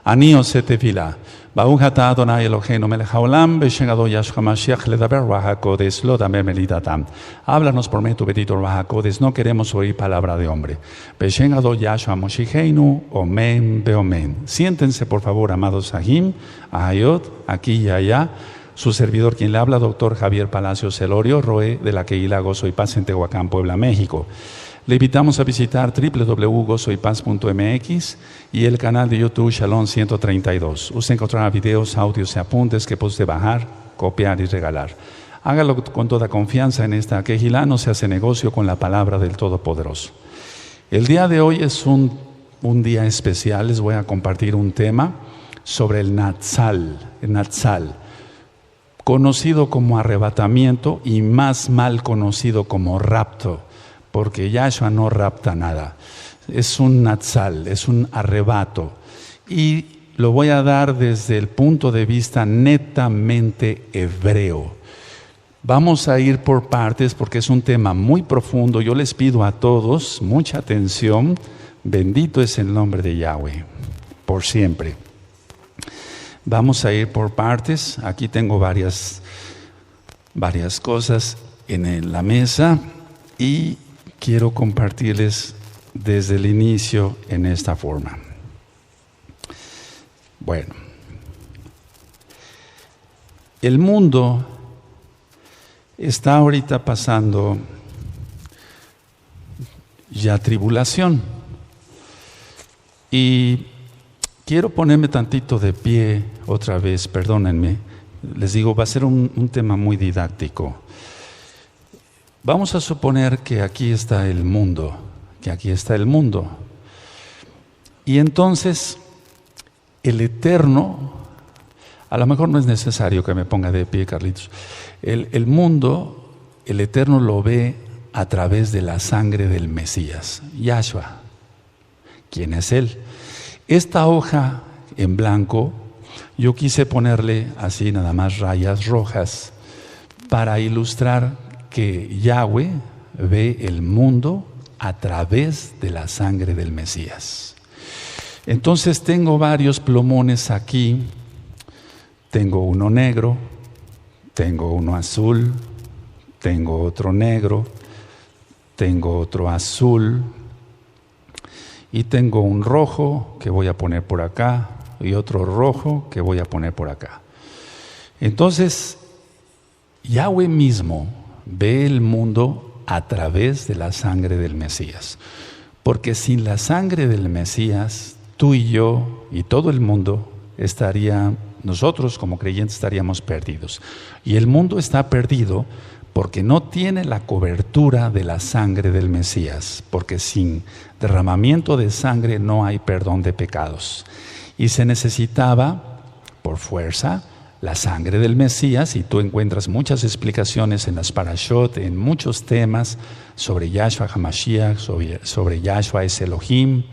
Anio se tefila. Baruch atah Adonai Eloheinu melech haolam, beshem Adon Yahshua Mashiach ledaber Ruach HaKodesh, lo damer melidatam. Háblanos por medio de tu bendito Ruach HaKodesh, no queremos oír palabra de hombre. Beshem Adon Yahshua Moshicheinu, omen beomen. Siéntense por favor, amados Sahim, Ahayot, aquí y allá. Su servidor quien le habla, doctor Javier Palacios Elorio, Roe de la Kehilá Gozo y Paz en Tehuacán, Puebla, México. Le invitamos a visitar www.gozoypaz.mx y el canal de YouTube Shalom 132. Usted encontrará videos, audios y apuntes que puede usted bajar, copiar y regalar. Hágalo con toda confianza en esta Kehilá, no se hace negocio con la palabra del Todopoderoso. El día de hoy es un día especial. Les voy a compartir un tema sobre el Natsal, conocido como arrebatamiento y más mal conocido como rapto. Porque Yahshua no rapta nada, es un natsal, es un arrebato. Y lo voy a dar desde el punto de vista netamente hebreo. Vamos a ir por partes porque es un tema muy profundo. Yo les pido a todos mucha atención. Bendito es el nombre de Yahweh, por siempre. Vamos a ir por partes. Aquí tengo varias cosas en la mesa y quiero compartirles desde el inicio en esta forma. Bueno, el mundo está ahorita pasando ya tribulación y quiero ponerme tantito de pie otra vez, perdónenme. Les digo, va a ser un tema muy didáctico. Vamos a suponer que aquí está el mundo, Y entonces, el Eterno, a lo mejor no es necesario que me ponga de pie, Carlitos. El mundo, el Eterno lo ve a través de la sangre del Mesías, Yahshua. ¿Quién es Él? Esta hoja en blanco, yo quise ponerle así nada más rayas rojas para ilustrar que Yahweh ve el mundo a través de la sangre del Mesías. Entonces tengo varios plumones aquí. Tengo uno negro, tengo uno azul, tengo otro negro, tengo otro azul y tengo un rojo que voy a poner por acá y otro rojo que voy a poner por acá. Entonces, Yahweh mismo ve el mundo a través de la sangre del Mesías. Porque sin la sangre del Mesías, tú y yo y todo el mundo nosotros como creyentes estaríamos perdidos. Y el mundo está perdido porque no tiene la cobertura de la sangre del Mesías. Porque sin derramamiento de sangre no hay perdón de pecados. Y se necesitaba, por fuerza, la sangre del Mesías, y tú encuentras muchas explicaciones en las parashot, en muchos temas sobre Yahshua HaMashiach, sobre Yahshua es Elohim.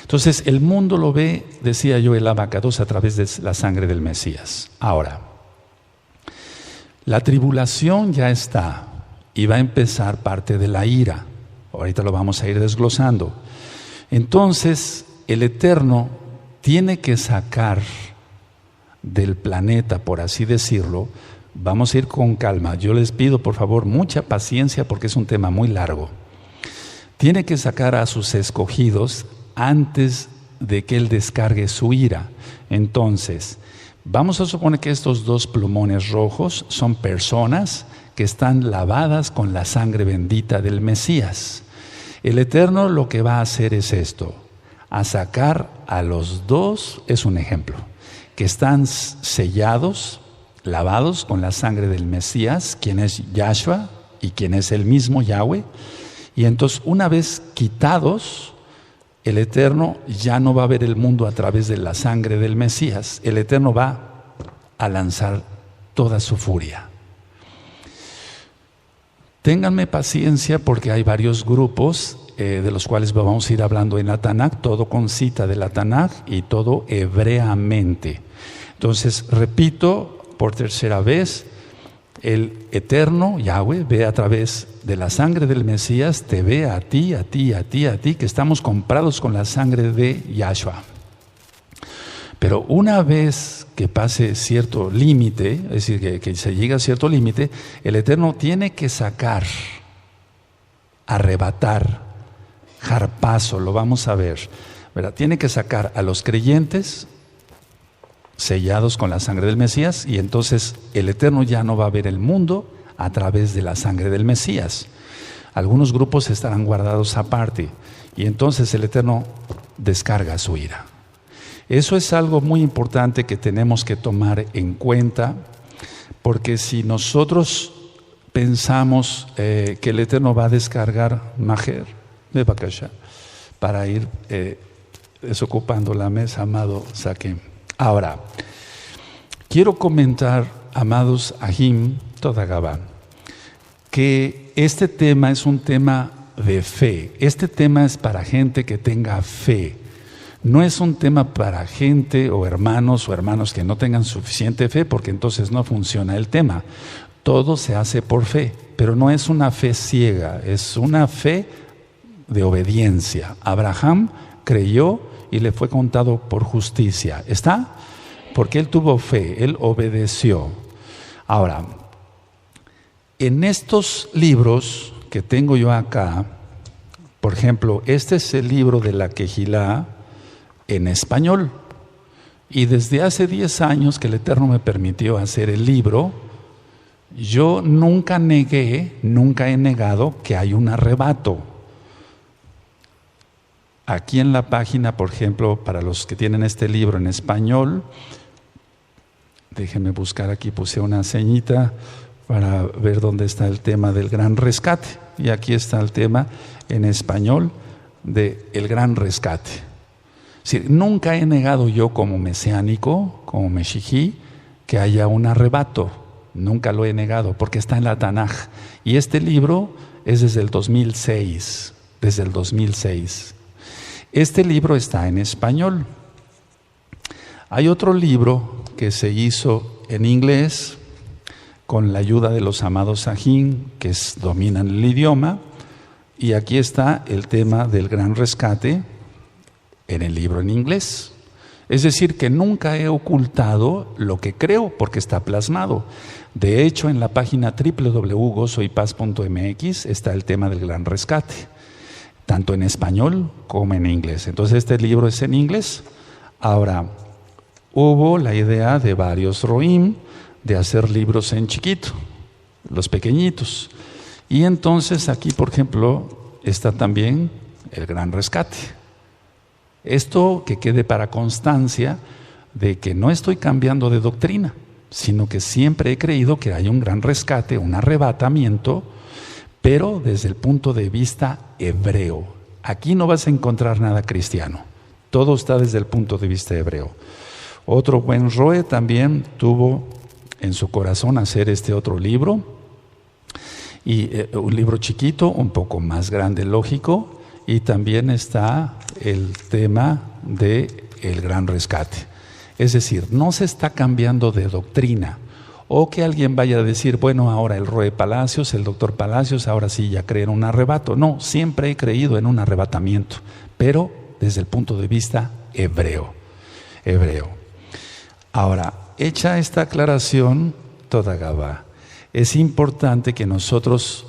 Entonces el mundo lo ve, decía yo, el Abacados a través de la sangre del Mesías. Ahora, la tribulación ya está y va a empezar parte de la ira. Ahorita lo vamos a ir desglosando. Entonces el Eterno tiene que sacar del planeta, por así decirlo. Vamos a ir con calma. Yo les pido por favor mucha paciencia porque es un tema muy largo. Tiene que sacar a sus escogidos antes de que Él descargue su ira. Entonces, vamos a suponer que estos dos plumones rojos son personas que están lavadas con la sangre bendita del Mesías. El Eterno lo que va a hacer es esto: a sacar a los dos, es un ejemplo, que están sellados, lavados con la sangre del Mesías, quien es Yahshua y quien es el mismo Yahweh. Y entonces, una vez quitados, el Eterno ya no va a ver el mundo a través de la sangre del Mesías. El Eterno va a lanzar toda su furia. Ténganme paciencia porque hay varios grupos de los cuales vamos a ir hablando en la Tanaj, todo con cita de la Tanaj y todo hebreamente. Entonces, repito por tercera vez, el Eterno, Yahweh, ve a través de la sangre del Mesías, te ve a ti, que estamos comprados con la sangre de Yahshua. Pero una vez que pase cierto límite, es decir, que se llega a cierto límite, el Eterno tiene que sacar, arrebatar, harpazo, lo vamos a ver, ¿verdad? Tiene que sacar a los creyentes sellados con la sangre del Mesías, y entonces el Eterno ya no va a ver el mundo a través de la sangre del Mesías. Algunos grupos estarán guardados aparte, y entonces el Eterno descarga su ira. Eso es algo muy importante que tenemos que tomar en cuenta, porque si nosotros pensamos que el Eterno va a descargar Majer de Bakasha para ir desocupando la mesa, amado Saquem. Ahora, quiero comentar, amados Ahim Todagaba, que este tema es un tema de fe. Este tema es para gente que tenga fe. No es un tema para gente o hermanos que no tengan suficiente fe, porque entonces no funciona el tema. Todo se hace por fe, pero no es una fe ciega, es una fe de obediencia. Abraham creyó y le fue contado por justicia. ¿Está? Porque él tuvo fe, él obedeció. Ahora, en estos libros que tengo yo acá, por ejemplo, este es el libro de la Quejilá en español. Y desde hace 10 años que el Eterno me permitió hacer el libro, yo nunca he negado que hay un arrebato. Aquí en la página, por ejemplo, para los que tienen este libro en español, déjenme buscar aquí, puse una ceñita para ver dónde está el tema del gran rescate. Y aquí está el tema en español del gran rescate. Es decir, nunca he negado yo como mesiánico, como meshijí, que haya un arrebato. Nunca lo he negado, porque está en la Tanaj. Y este libro es desde el 2006. Desde el 2006. Este libro está en español. Hay otro libro que se hizo en inglés con la ayuda de los amados Sajín, que dominan el idioma, y aquí está el tema del gran rescate en el libro en inglés. Es decir, que nunca he ocultado lo que creo, porque está plasmado. De hecho, en la página www.gozoypaz.mx está el tema del gran rescate, tanto en español como en inglés. Entonces este libro es en inglés. Ahora, hubo la idea de varios roim de hacer libros en chiquito, los pequeñitos. Y entonces aquí, por ejemplo, está también el gran rescate. Esto que quede para constancia de que no estoy cambiando de doctrina, sino que siempre he creído que hay un gran rescate, un arrebatamiento, pero desde el punto de vista hebreo. Aquí no vas a encontrar nada cristiano. Todo está desde el punto de vista hebreo. Otro buen roe también tuvo en su corazón hacer este otro libro, y un libro chiquito, un poco más grande, lógico, y también está el tema de el gran rescate. Es decir, no se está cambiando de doctrina, o que alguien vaya a decir, bueno, ahora el Roe Palacios, el doctor Palacios, ahora sí ya cree en un arrebato. No, siempre he creído en un arrebatamiento, pero desde el punto de vista hebreo. Ahora, hecha esta aclaración, toda Gabá, es importante que nosotros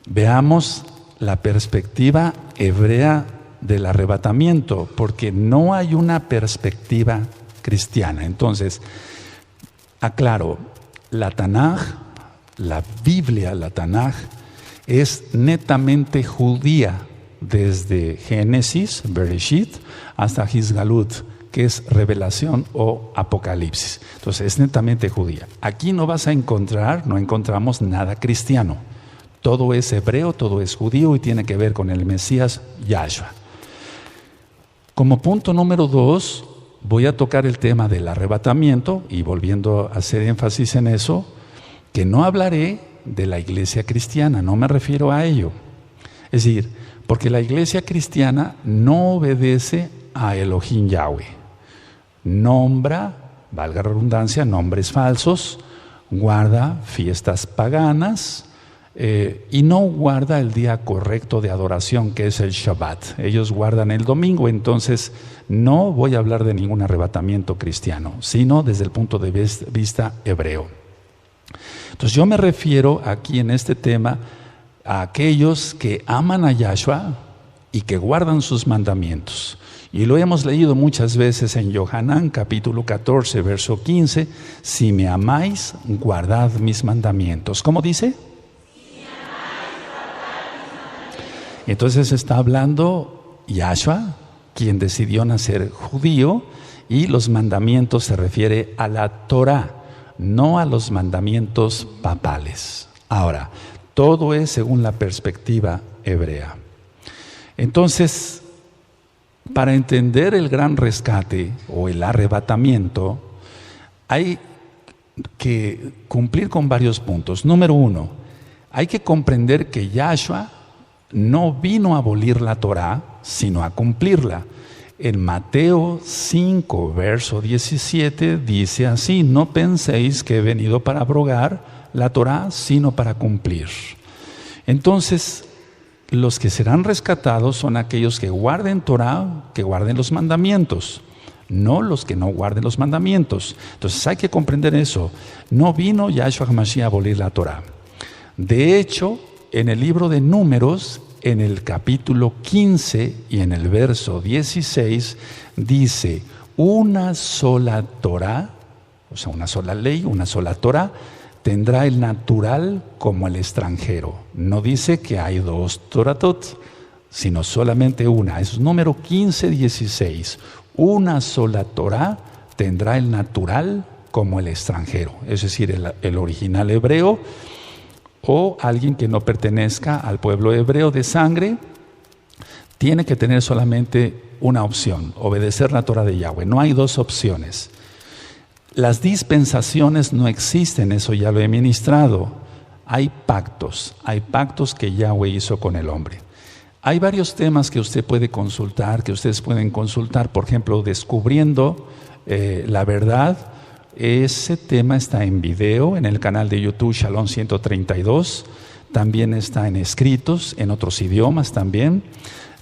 veamos la perspectiva hebrea del arrebatamiento, porque no hay una perspectiva cristiana. Entonces, aclaro, la Tanaj, la Biblia, la Tanaj, es netamente judía, desde Génesis, Bereshit, hasta Hisgalut, que es revelación o apocalipsis. Entonces es netamente judía. Aquí no encontramos nada cristiano. Todo es hebreo, todo es judío y tiene que ver con el Mesías Yahshua. Como punto número 2, voy a tocar el tema del arrebatamiento, y volviendo a hacer énfasis en eso, que no hablaré de la iglesia cristiana, no me refiero a ello. Es decir, porque la iglesia cristiana no obedece a Elohim Yahweh. Nombra, valga la redundancia, nombres falsos, guarda fiestas paganas, y no guarda el día correcto de adoración, que es el Shabbat. Ellos guardan el domingo. Entonces no voy a hablar de ningún arrebatamiento cristiano, sino desde el punto de vista hebreo. Entonces yo me refiero aquí en este tema a aquellos que aman a Yahshua y que guardan sus mandamientos. Y lo hemos leído muchas veces en Yohanan capítulo 14, verso 15. Si me amáis, guardad mis mandamientos. ¿Cómo dice? Entonces está hablando Yahshua, quien decidió nacer judío, y los mandamientos se refiere a la Torah, no a los mandamientos papales. Ahora, todo es según la perspectiva hebrea. Entonces, para entender el gran rescate o el arrebatamiento, hay que cumplir con varios puntos. Número 1, hay que comprender que Yahshua no vino a abolir la Torá, sino a cumplirla. En Mateo 5, verso 17, dice así: no penséis que he venido para abrogar la Torá, sino para cumplir. Entonces, los que serán rescatados son aquellos que guarden Torá, que guarden los mandamientos, no los que no guarden los mandamientos. Entonces hay que comprender eso. No vino Yahshua HaMashiach a abolir la Torá. De hecho, en el libro de Números, en el capítulo 15 y en el verso 16, dice: una sola Torá, o sea, una sola ley, una sola Torá, tendrá el natural como el extranjero. No dice que hay dos Toratot, sino solamente una. Es número 15, 16. Una sola Torá tendrá el natural como el extranjero, es decir, el original hebreo, o alguien que no pertenezca al pueblo hebreo de sangre, tiene que tener solamente una opción: obedecer la Torah de Yahweh. No hay dos opciones. Las dispensaciones no existen, eso ya lo he ministrado. Hay pactos que Yahweh hizo con el hombre. Hay varios temas que usted puede consultar, que ustedes pueden consultar. Por ejemplo, descubriendo la verdad. Ese tema está en video en el canal de YouTube Shalom 132. También está en escritos, en otros idiomas también.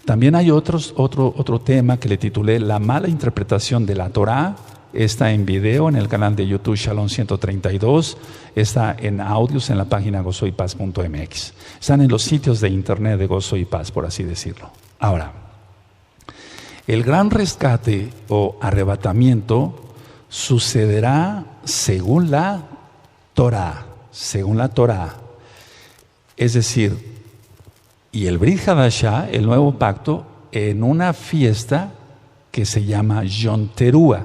También hay otro tema que le titulé La mala interpretación de la Torá. Está en video en el canal de YouTube Shalom 132. Está en audios en la página gozoypaz.mx. Están en los sitios de internet de Gozo y Paz, por así decirlo. Ahora, el gran rescate o arrebatamiento sucederá según la Torá. Es decir, y el Brit Hadashah, el nuevo pacto, en una fiesta que se llama Yom Teruah,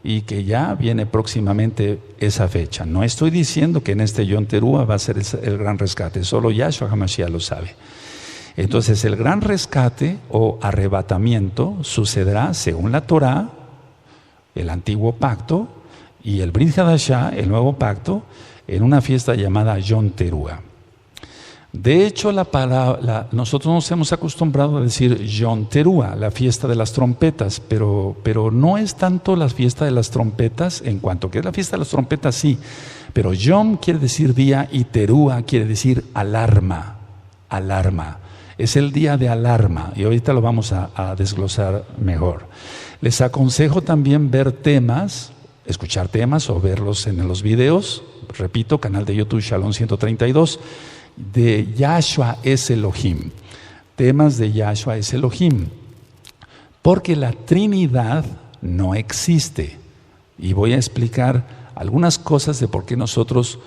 y que ya viene próximamente esa fecha. No estoy diciendo que en este Yom Teruah va a ser el gran rescate, solo Yahshua HaMashiach lo sabe. Entonces el gran rescate o arrebatamiento sucederá según la Torá, el antiguo pacto, y el Brit Hadashah, el nuevo pacto, en una fiesta llamada Yom Teruah. De hecho, nosotros nos hemos acostumbrado a decir Yom Teruah, la fiesta de las trompetas, pero no es tanto la fiesta de las trompetas, en cuanto que es la fiesta de las trompetas, sí, pero Yom quiere decir día y Teruah quiere decir alarma. Es el día de alarma, y ahorita lo vamos a desglosar mejor. Les aconsejo también ver temas, escuchar temas o verlos en los videos. Repito, canal de YouTube Shalom 132, de Yahshua es Elohim. Temas de Yahshua es Elohim. Porque la Trinidad no existe. Y voy a explicar algunas cosas de por qué nosotros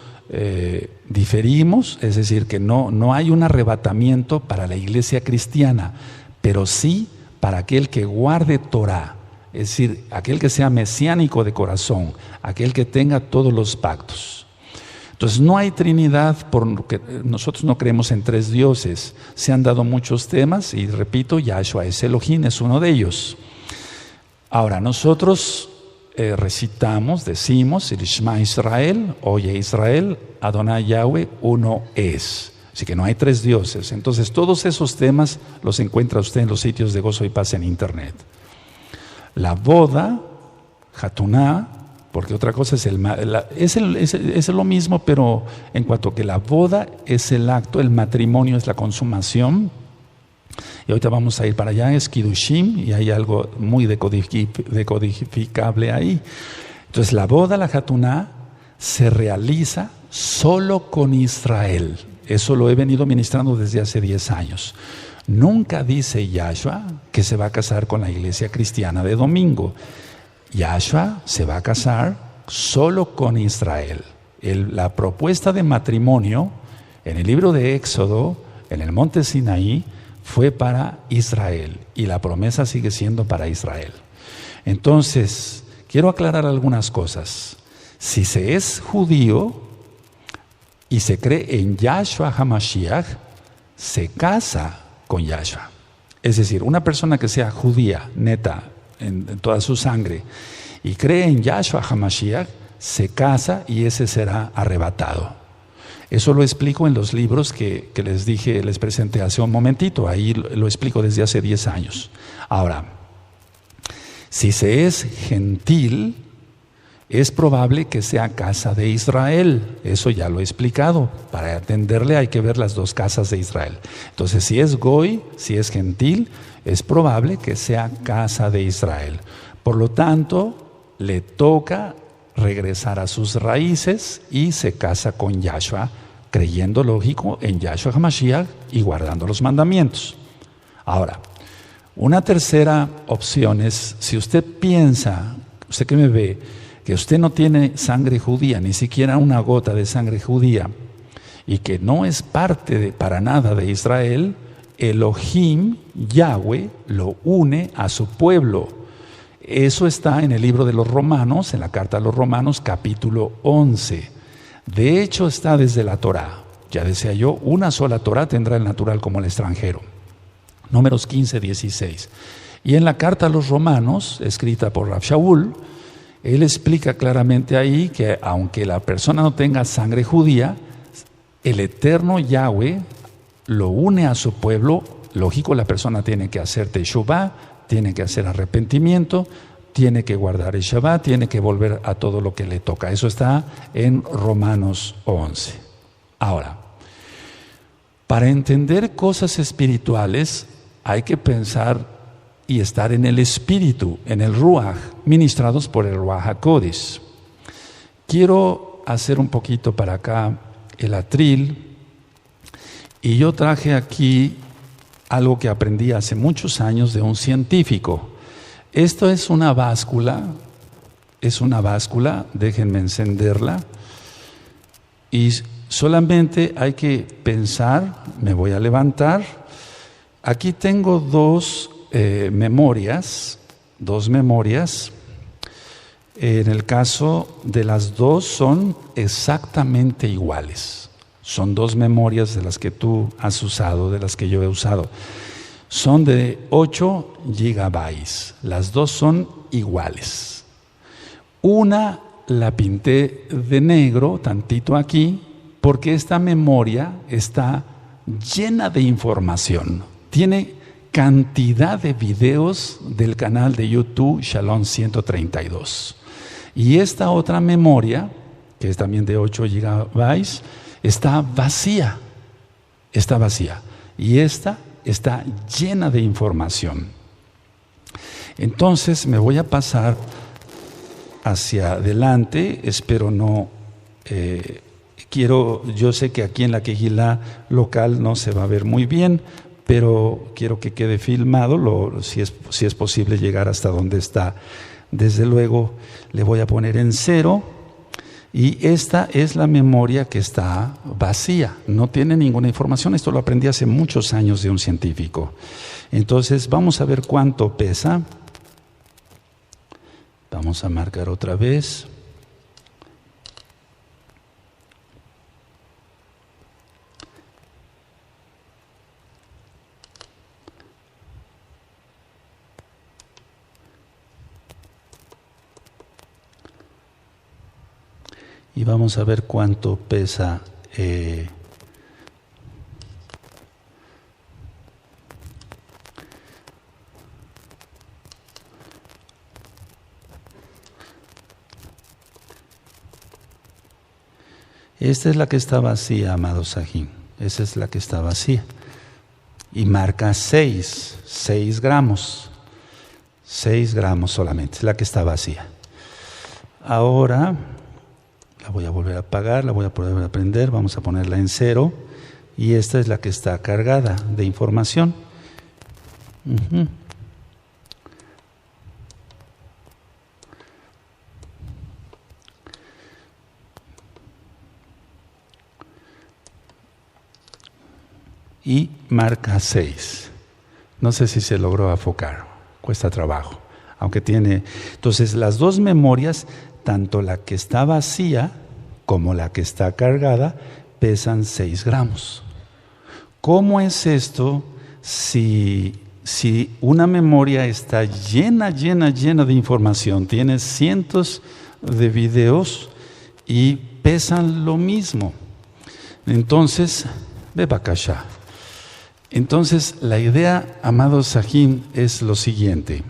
diferimos, es decir, que no hay un arrebatamiento para la iglesia cristiana, pero sí para aquel que guarde Torah, es decir, aquel que sea mesiánico de corazón, aquel que tenga todos los pactos. Entonces no hay Trinidad, porque nosotros no creemos en tres dioses. Se han dado muchos temas y repito, Yahshua es Elohim, es uno de ellos. Ahora nosotros recitamos, decimos el Shema Israel, oye Israel, Adonai Yahweh, uno es. Así que no hay tres dioses. Entonces todos esos temas los encuentra usted en los sitios de Gozo y Paz en internet. La boda, Hatuná, porque otra cosa es lo mismo, pero en cuanto que la boda es el acto, el matrimonio es la consumación. Y ahorita vamos a ir para allá, es Kiddushim, y hay algo muy decodificable ahí. Entonces la boda, la Hatuná, se realiza solo con Israel. Eso lo he venido ministrando desde hace 10 años. Nunca dice Yahshua que se va a casar con la iglesia cristiana de domingo. Yahshua se va a casar solo con Israel. La propuesta de matrimonio en el libro de Éxodo, en el monte Sinaí, fue para Israel y la promesa sigue siendo para Israel. Entonces, quiero aclarar algunas cosas. Si se es judío y se cree en Yahshua HaMashiach, se casa con Yahshua. Es decir, una persona que sea judía, neta, en toda su sangre, y cree en Yahshua HaMashiach, se casa y ese será arrebatado. Eso lo explico en los libros que les presenté hace un momentito. Ahí lo explico desde hace 10 años. Ahora, si se es gentil, es probable que sea casa de Israel. Eso ya lo he explicado. Para entenderle hay que ver las dos casas de Israel. Entonces, si es goy, si es gentil, es probable que sea casa de Israel. Por lo tanto, le toca regresar a sus raíces y se casa con Yahshua, creyendo, lógico, en Yahshua HaMashiach y guardando los mandamientos. Ahora, una tercera opción es, si usted piensa, usted que me ve, que usted no tiene sangre judía, ni siquiera una gota de sangre judía, y que no es parte para nada de Israel, Elohim, Yahweh, lo une a su pueblo. Eso está en el libro de los Romanos, en la carta a los Romanos, capítulo 11. De hecho, está desde la Torá. Ya decía yo, una sola Torá tendrá el natural como el extranjero. Números 15, 16. Y en la carta a los Romanos, escrita por Rav Shaul, él explica claramente ahí que aunque la persona no tenga sangre judía, el eterno Yahweh lo une a su pueblo. Lógico, la persona tiene que hacer teshuvá, tiene que hacer arrepentimiento, tiene que guardar el Shabbat, tiene que volver a todo lo que le toca. Eso está en Romanos 11. Ahora, para entender cosas espirituales hay que pensar y estar en el espíritu, en el Ruach, ministrados por el Ruach HaKodesh. Quiero hacer un poquito para acá el atril, y yo traje aquí algo que aprendí hace muchos años de un científico. Esto es una báscula, déjenme encenderla, y solamente hay que pensar, me voy a levantar. Aquí tengo dos memorias. En el caso de las dos son exactamente iguales. Son dos memorias de las que tú has usado, de las que yo he usado. Son de 8 gigabytes. Las dos son iguales. Una la pinté de negro, tantito aquí, porque esta memoria está llena de información. Tiene cantidad de videos del canal de YouTube Shalom 132. Y esta otra memoria, que es también de 8 gigabytes, está vacía. Y esta está llena de información. Entonces me voy a pasar hacia adelante. Espero no... yo sé que aquí en la Kehilá local no se va a ver muy bien, pero quiero que quede filmado, si es posible llegar hasta donde está. Desde luego le voy a poner en 0. Y esta es la memoria que está vacía, no tiene ninguna información. Esto lo aprendí hace muchos años de un científico. Entonces vamos a ver cuánto pesa. Vamos a marcar otra vez. Y vamos a ver cuánto pesa Esta es la que está vacía, amado Sahim. Esa es la que está vacía. Y marca 6 gramos. 6 gramos solamente, es la que está vacía. Ahora la voy a volver a apagar, la voy a volver a prender, vamos a ponerla en 0. Y esta es la que está cargada de información. Y marca 6. No sé si se logró enfocar, cuesta trabajo. Aunque tiene. Entonces, las dos memorias, tanto la que está vacía como la que está cargada, pesan 6 gramos. ¿Cómo es esto si una memoria está llena de información, tiene cientos de videos y pesan lo mismo? Entonces, Bebakasha. Entonces, la idea, amado Sahim, es lo siguiente.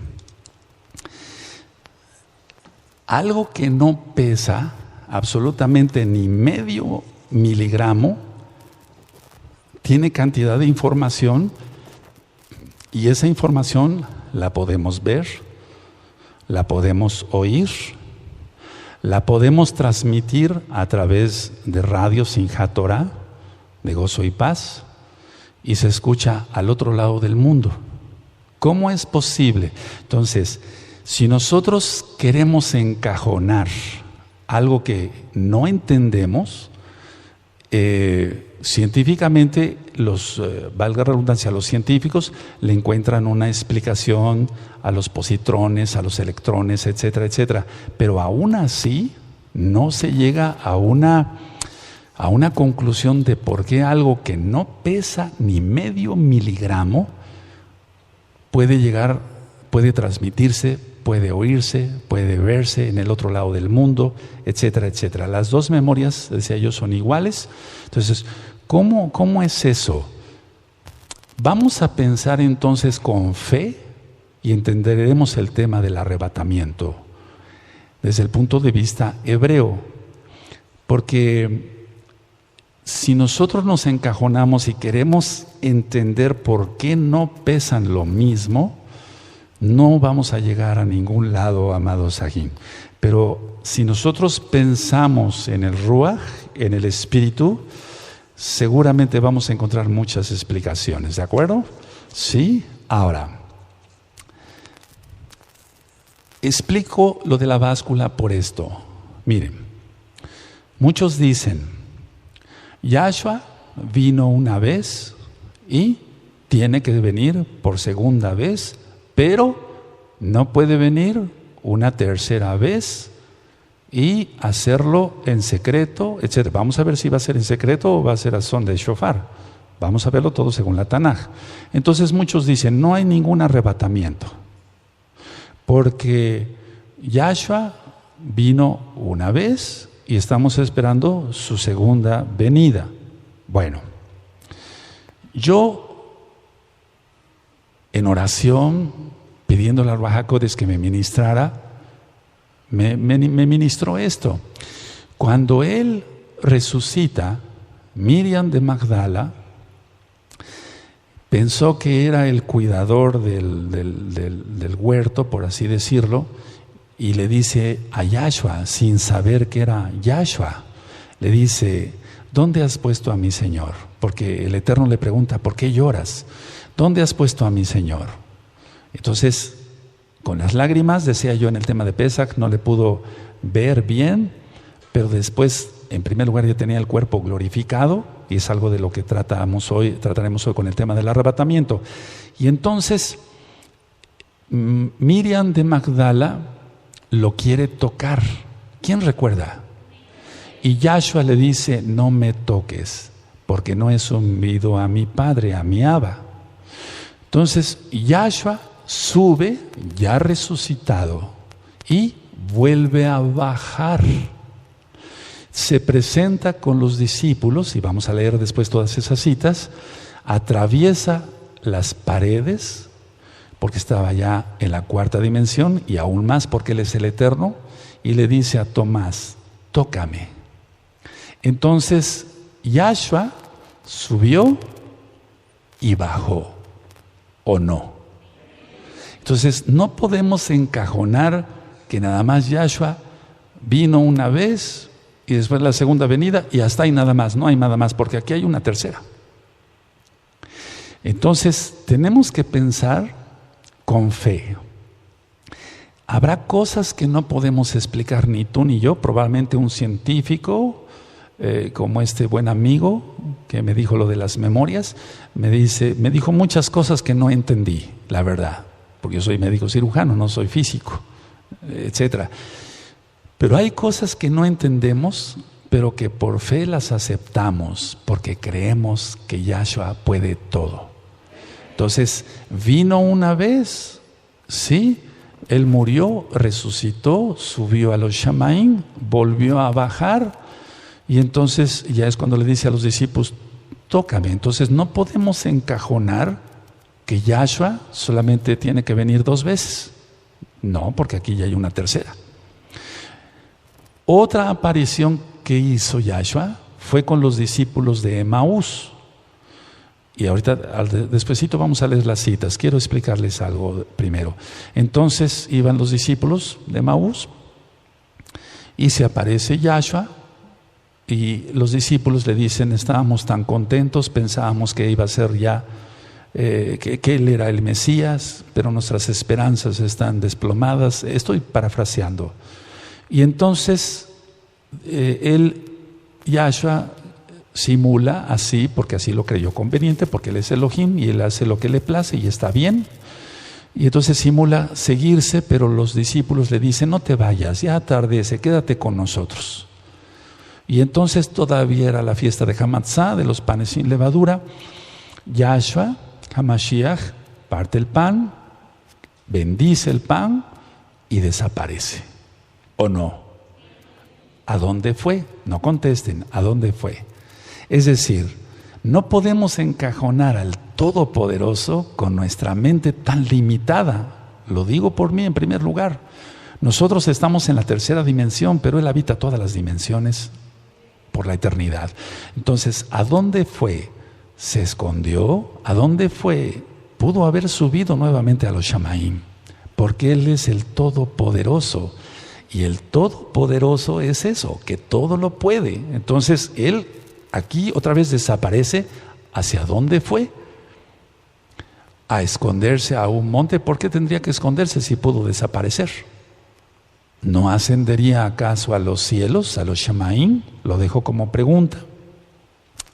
Algo que no pesa absolutamente ni medio miligramo, tiene cantidad de información y esa información la podemos ver, la podemos oír, la podemos transmitir a través de radio Simchat Torah, de Gozo y Paz, y se escucha al otro lado del mundo. ¿Cómo es posible? Entonces, si nosotros queremos encajonar algo que no entendemos, científicamente, valga la redundancia, los científicos le encuentran una explicación a los positrones, a los electrones, etcétera, etcétera. Pero aún así no se llega a una conclusión de por qué algo que no pesa ni medio miligramo puede transmitirse, puede oírse, puede verse en el otro lado del mundo, etcétera, etcétera. Las dos memorias, decía yo, son iguales. Entonces, ¿cómo es eso? Vamos a pensar entonces con fe y entenderemos el tema del arrebatamiento desde el punto de vista hebreo. Porque si nosotros nos encajonamos y queremos entender por qué no pesan lo mismo, no vamos a llegar a ningún lado, amado Sahim. Pero si nosotros pensamos en el Ruach, en el Espíritu, seguramente vamos a encontrar muchas explicaciones, ¿de acuerdo? Sí. Ahora, explico lo de la báscula por esto. Miren, muchos dicen, Yahshua vino una vez y tiene que venir por segunda vez, pero no puede venir una tercera vez y hacerlo en secreto, etc. Vamos a ver si va a ser en secreto o va a ser a son de shofar. Vamos a verlo todo según la Tanaj. Entonces muchos dicen, no hay ningún arrebatamiento, porque Yahshua vino una vez y estamos esperando su segunda venida. Bueno, yo en oración, pidiéndole al Ruach HaKodesh que me ministrara, me ministró esto. Cuando él resucita, Miriam de Magdala pensó que era el cuidador del huerto, por así decirlo, y le dice a Yahshua, sin saber que era Yahshua, le dice, ¿dónde has puesto a mi Señor? Porque el Eterno le pregunta, ¿por qué lloras? ¿Dónde has puesto a mi Señor? Entonces, con las lágrimas, decía yo en el tema de Pesach, no le pudo ver bien, pero después, en primer lugar, ya tenía el cuerpo glorificado, y es algo de lo que trataremos hoy con el tema del arrebatamiento. Y entonces, Miriam de Magdala lo quiere tocar. ¿Quién recuerda? Y Yahshua le dice, no me toques, porque no he subido a mi Padre, a mi Abba. Entonces, Yahshua sube, ya resucitado, y vuelve a bajar. Se presenta con los discípulos, y vamos a leer después todas esas citas, atraviesa las paredes, porque estaba ya en la cuarta dimensión, y aún más porque Él es el Eterno, y le dice a Tomás, tócame. Entonces, Yahshua subió y bajó, ¿o no? Entonces, no podemos encajonar que nada más Yahshua vino una vez y después la segunda venida y hasta ahí nada más, no hay nada más, porque aquí hay una tercera. Entonces, tenemos que pensar con fe. Habrá cosas que no podemos explicar ni tú ni yo, probablemente un científico, como este buen amigo que me dijo lo de las memorias, me dijo muchas cosas que no entendí, la verdad, porque yo soy médico cirujano, no soy físico, etcétera. Pero hay cosas que no entendemos, pero que por fe las aceptamos, porque creemos que Yahshua puede todo. Entonces, vino una vez, sí, Él murió, resucitó, subió a los Shamaim, volvió a bajar, y entonces ya es cuando le dice a los discípulos, tócame. Entonces no podemos encajonar que Yahshua solamente tiene que venir 2 veces. No, porque aquí ya hay una tercera. Otra aparición que hizo Yahshua fue con los discípulos de Emaús. Y ahorita, despuesito vamos a leer las citas. Quiero explicarles algo primero. Entonces iban los discípulos de Emaús y se aparece Yahshua y los discípulos le dicen, estábamos tan contentos, pensábamos que iba a ser ya, que Él era el Mesías, pero nuestras esperanzas están desplomadas. Estoy parafraseando. Y entonces Yahshua simula así, porque así lo creyó conveniente, porque Él es Elohim y Él hace lo que le place y está bien. Y entonces simula seguirse, pero los discípulos le dicen, no te vayas, ya atardece, quédate con nosotros. Y entonces todavía era la fiesta de Hamatzá, de los panes sin levadura. Yahshua, Hamashiach, parte el pan, bendice el pan y desaparece. ¿O no? ¿A dónde fue? No contesten, ¿a dónde fue? Es decir, no podemos encajonar al Todopoderoso con nuestra mente tan limitada. Lo digo por mí en primer lugar. Nosotros estamos en la tercera dimensión, pero Él habita todas las dimensiones por la eternidad. Entonces, ¿a dónde fue? ¿Se escondió? ¿A dónde fue? Pudo haber subido nuevamente a los Shamaim, porque Él es el Todopoderoso. Y el Todopoderoso es eso, que todo lo puede. Entonces, Él aquí otra vez desaparece. ¿Hacia dónde fue? A esconderse a un monte. ¿Por qué tendría que esconderse si pudo desaparecer? ¿No ascendería acaso a los cielos, a los Shamaim? Lo dejo como pregunta.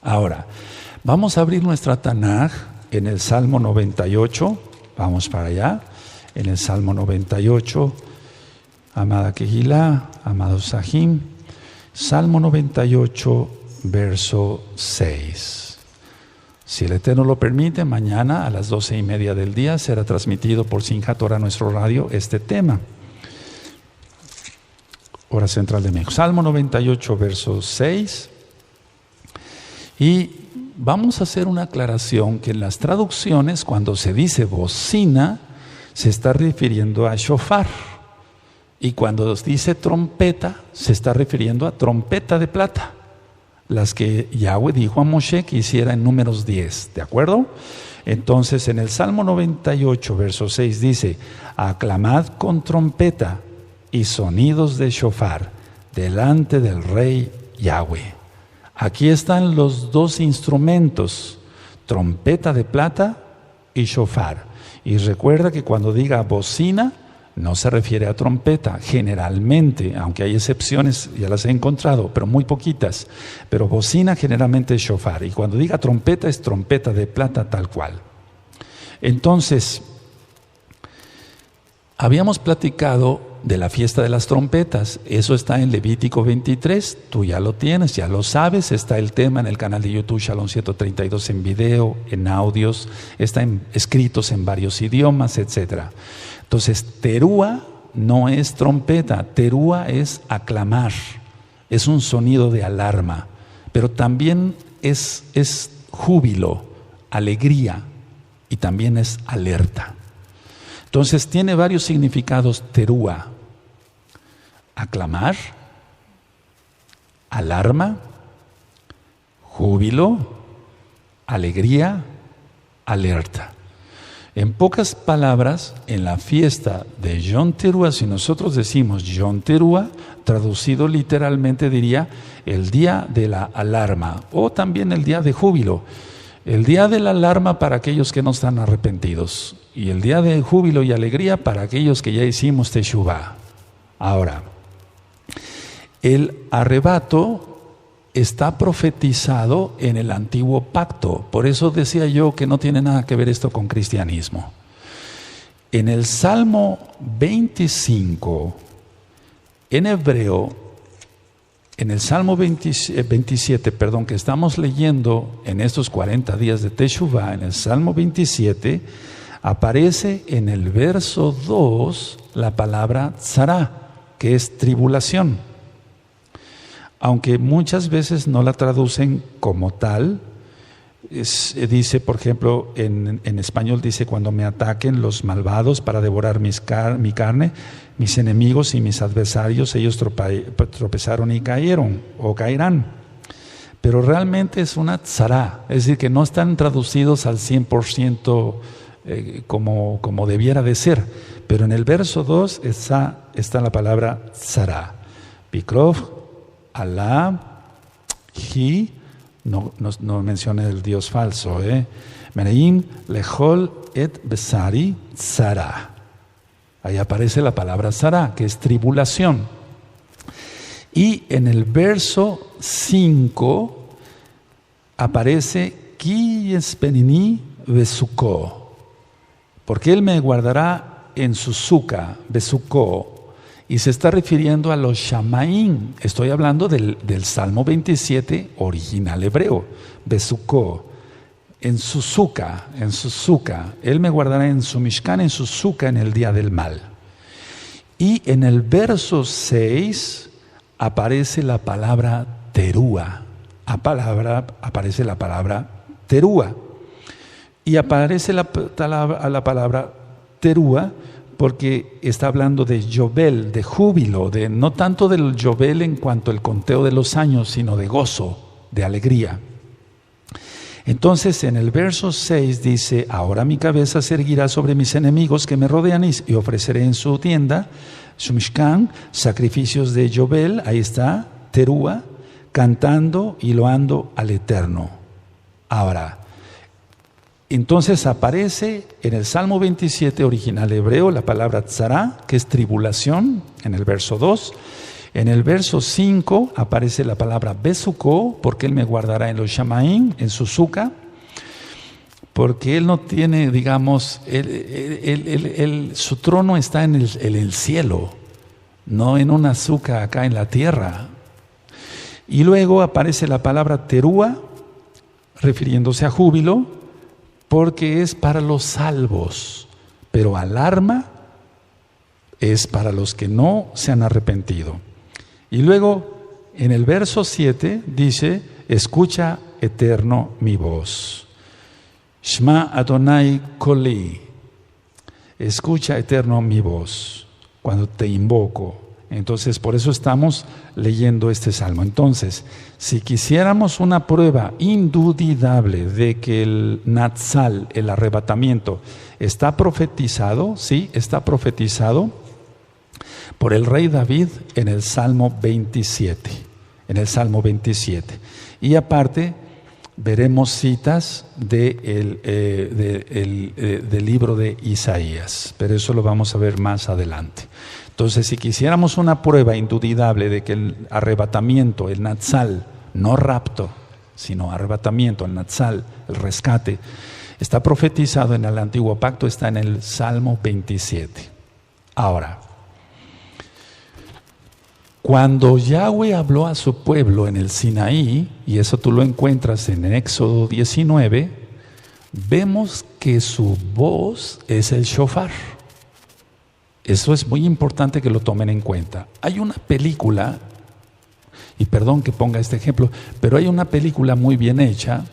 Ahora, vamos a abrir nuestra Tanaj en el Salmo 98. Vamos para allá. En el Salmo 98, amada Kehilá, amados Sahim. Salmo 98, verso 6. Si el Eterno lo permite, mañana a las 12:30 del día será transmitido por Simchat Torah, nuestro radio, este tema. Hora central de México. Salmo 98, verso 6. Y vamos a hacer una aclaración que en las traducciones, cuando se dice bocina, se está refiriendo a shofar. Y cuando dice trompeta, se está refiriendo a trompeta de plata. Las que Yahweh dijo a Moshe que hiciera en Números 10, ¿de acuerdo? Entonces en el Salmo 98, verso 6 dice, aclamad con trompeta y sonidos de shofar delante del Rey Yahweh. Aquí están los 2 instrumentos, trompeta de plata y shofar. Y recuerda que cuando diga bocina, no se refiere a trompeta, generalmente, aunque hay excepciones, ya las he encontrado, pero muy poquitas. Pero bocina generalmente es shofar. Y cuando diga trompeta, es trompeta de plata tal cual. Entonces, habíamos platicado de la fiesta de las trompetas. Eso está en Levítico 23. Tú ya lo tienes, ya lo sabes. Está el tema en el canal de YouTube Shalom 132 en video, en audios. Están escritos en varios idiomas, etc. Entonces, terúa no es trompeta. Terúa es aclamar. Es un sonido de alarma. Pero también es júbilo, alegría. Y también es alerta. Entonces tiene varios significados terúa: aclamar, alarma júbilo, alegría, alerta. En pocas palabras, en la fiesta de Yom Teruah, si nosotros decimos Yom Teruah, traducido literalmente diría el día de la alarma o también el día de júbilo. El día de la alarma para aquellos que no están arrepentidos y el día de júbilo y alegría para aquellos que ya hicimos Teshuvah. Ahora, el arrebato está profetizado en el antiguo pacto. Por eso decía yo que no tiene nada que ver esto con cristianismo. En el Salmo 25, en hebreo, en el Salmo 27, que estamos leyendo en estos 40 días de Teshuvah, en el Salmo 27, aparece en el verso 2 la palabra tzara, que es tribulación. Aunque muchas veces no la traducen como tal, dice, por ejemplo, en español dice: cuando me ataquen los malvados para devorar mi carne, mis enemigos y mis adversarios, ellos tropezaron y cayeron o caerán. Pero realmente es una tzara, es decir, que no están traducidos al 100% como debiera de ser. Pero en el verso 2 está la palabra tzara. Bikrov, Alá, Hi, no menciona el Dios falso, Mereim, Lechol, Et, Besari, Tzara. Ahí aparece la palabra Tzara, que es tribulación. Y en el verso 5 aparece Ki Yespenini Besuko, porque Él me guardará en su suca, Besuko. Y se está refiriendo a los Shamaim. Estoy hablando del Salmo 27 original hebreo. Besuko, en su suca. Él me guardará en su Mishkan, en su suca, en el día del mal. Y en el verso 6 aparece la palabra Teruah. Aparece la palabra Teruah. Y aparece la palabra Teruah porque está hablando de Yobel, de júbilo, no tanto del Yobel en cuanto al conteo de los años, sino de gozo, de alegría. Entonces en el verso 6 dice: ahora mi cabeza se erguirá sobre mis enemigos que me rodean y ofreceré en su tienda, su Mishkan, sacrificios de Yobel, ahí está, Teruah, cantando y loando al Eterno. Ahora, entonces aparece en el Salmo 27 original hebreo la palabra tzara, que es tribulación, en el verso 2. En el verso 5 aparece la palabra besuko, porque Él me guardará en los shamaim, en su suca, porque Él no tiene, digamos, su trono está en el cielo, no en una suca acá en la tierra. Y luego aparece la palabra teruah, refiriéndose a júbilo, porque es para los salvos, pero alarma es para los que no se han arrepentido. Y luego en el verso 7 dice: escucha, Eterno, mi voz. Shma Adonai Koli. Escucha, Eterno, mi voz cuando te invoco. Entonces, por eso estamos leyendo este salmo. Entonces, si quisiéramos una prueba indudable de que el Natsal, el arrebatamiento, está profetizado, sí, está profetizado por el rey David en el Salmo 27. En el Salmo 27. Y aparte, veremos citas del libro de Isaías, pero eso lo vamos a ver más adelante. Entonces, si quisiéramos una prueba indudable de que el arrebatamiento, el Natsal, no rapto, sino arrebatamiento, el Natsal, el rescate, está profetizado en el antiguo pacto, está en el Salmo 27. Ahora, cuando Yahweh habló a su pueblo en el Sinaí, y eso tú lo encuentras en Éxodo 19, vemos que su voz es el shofar. Eso es muy importante que lo tomen en cuenta. Hay una película, y perdón que ponga este ejemplo, pero hay una película muy bien hecha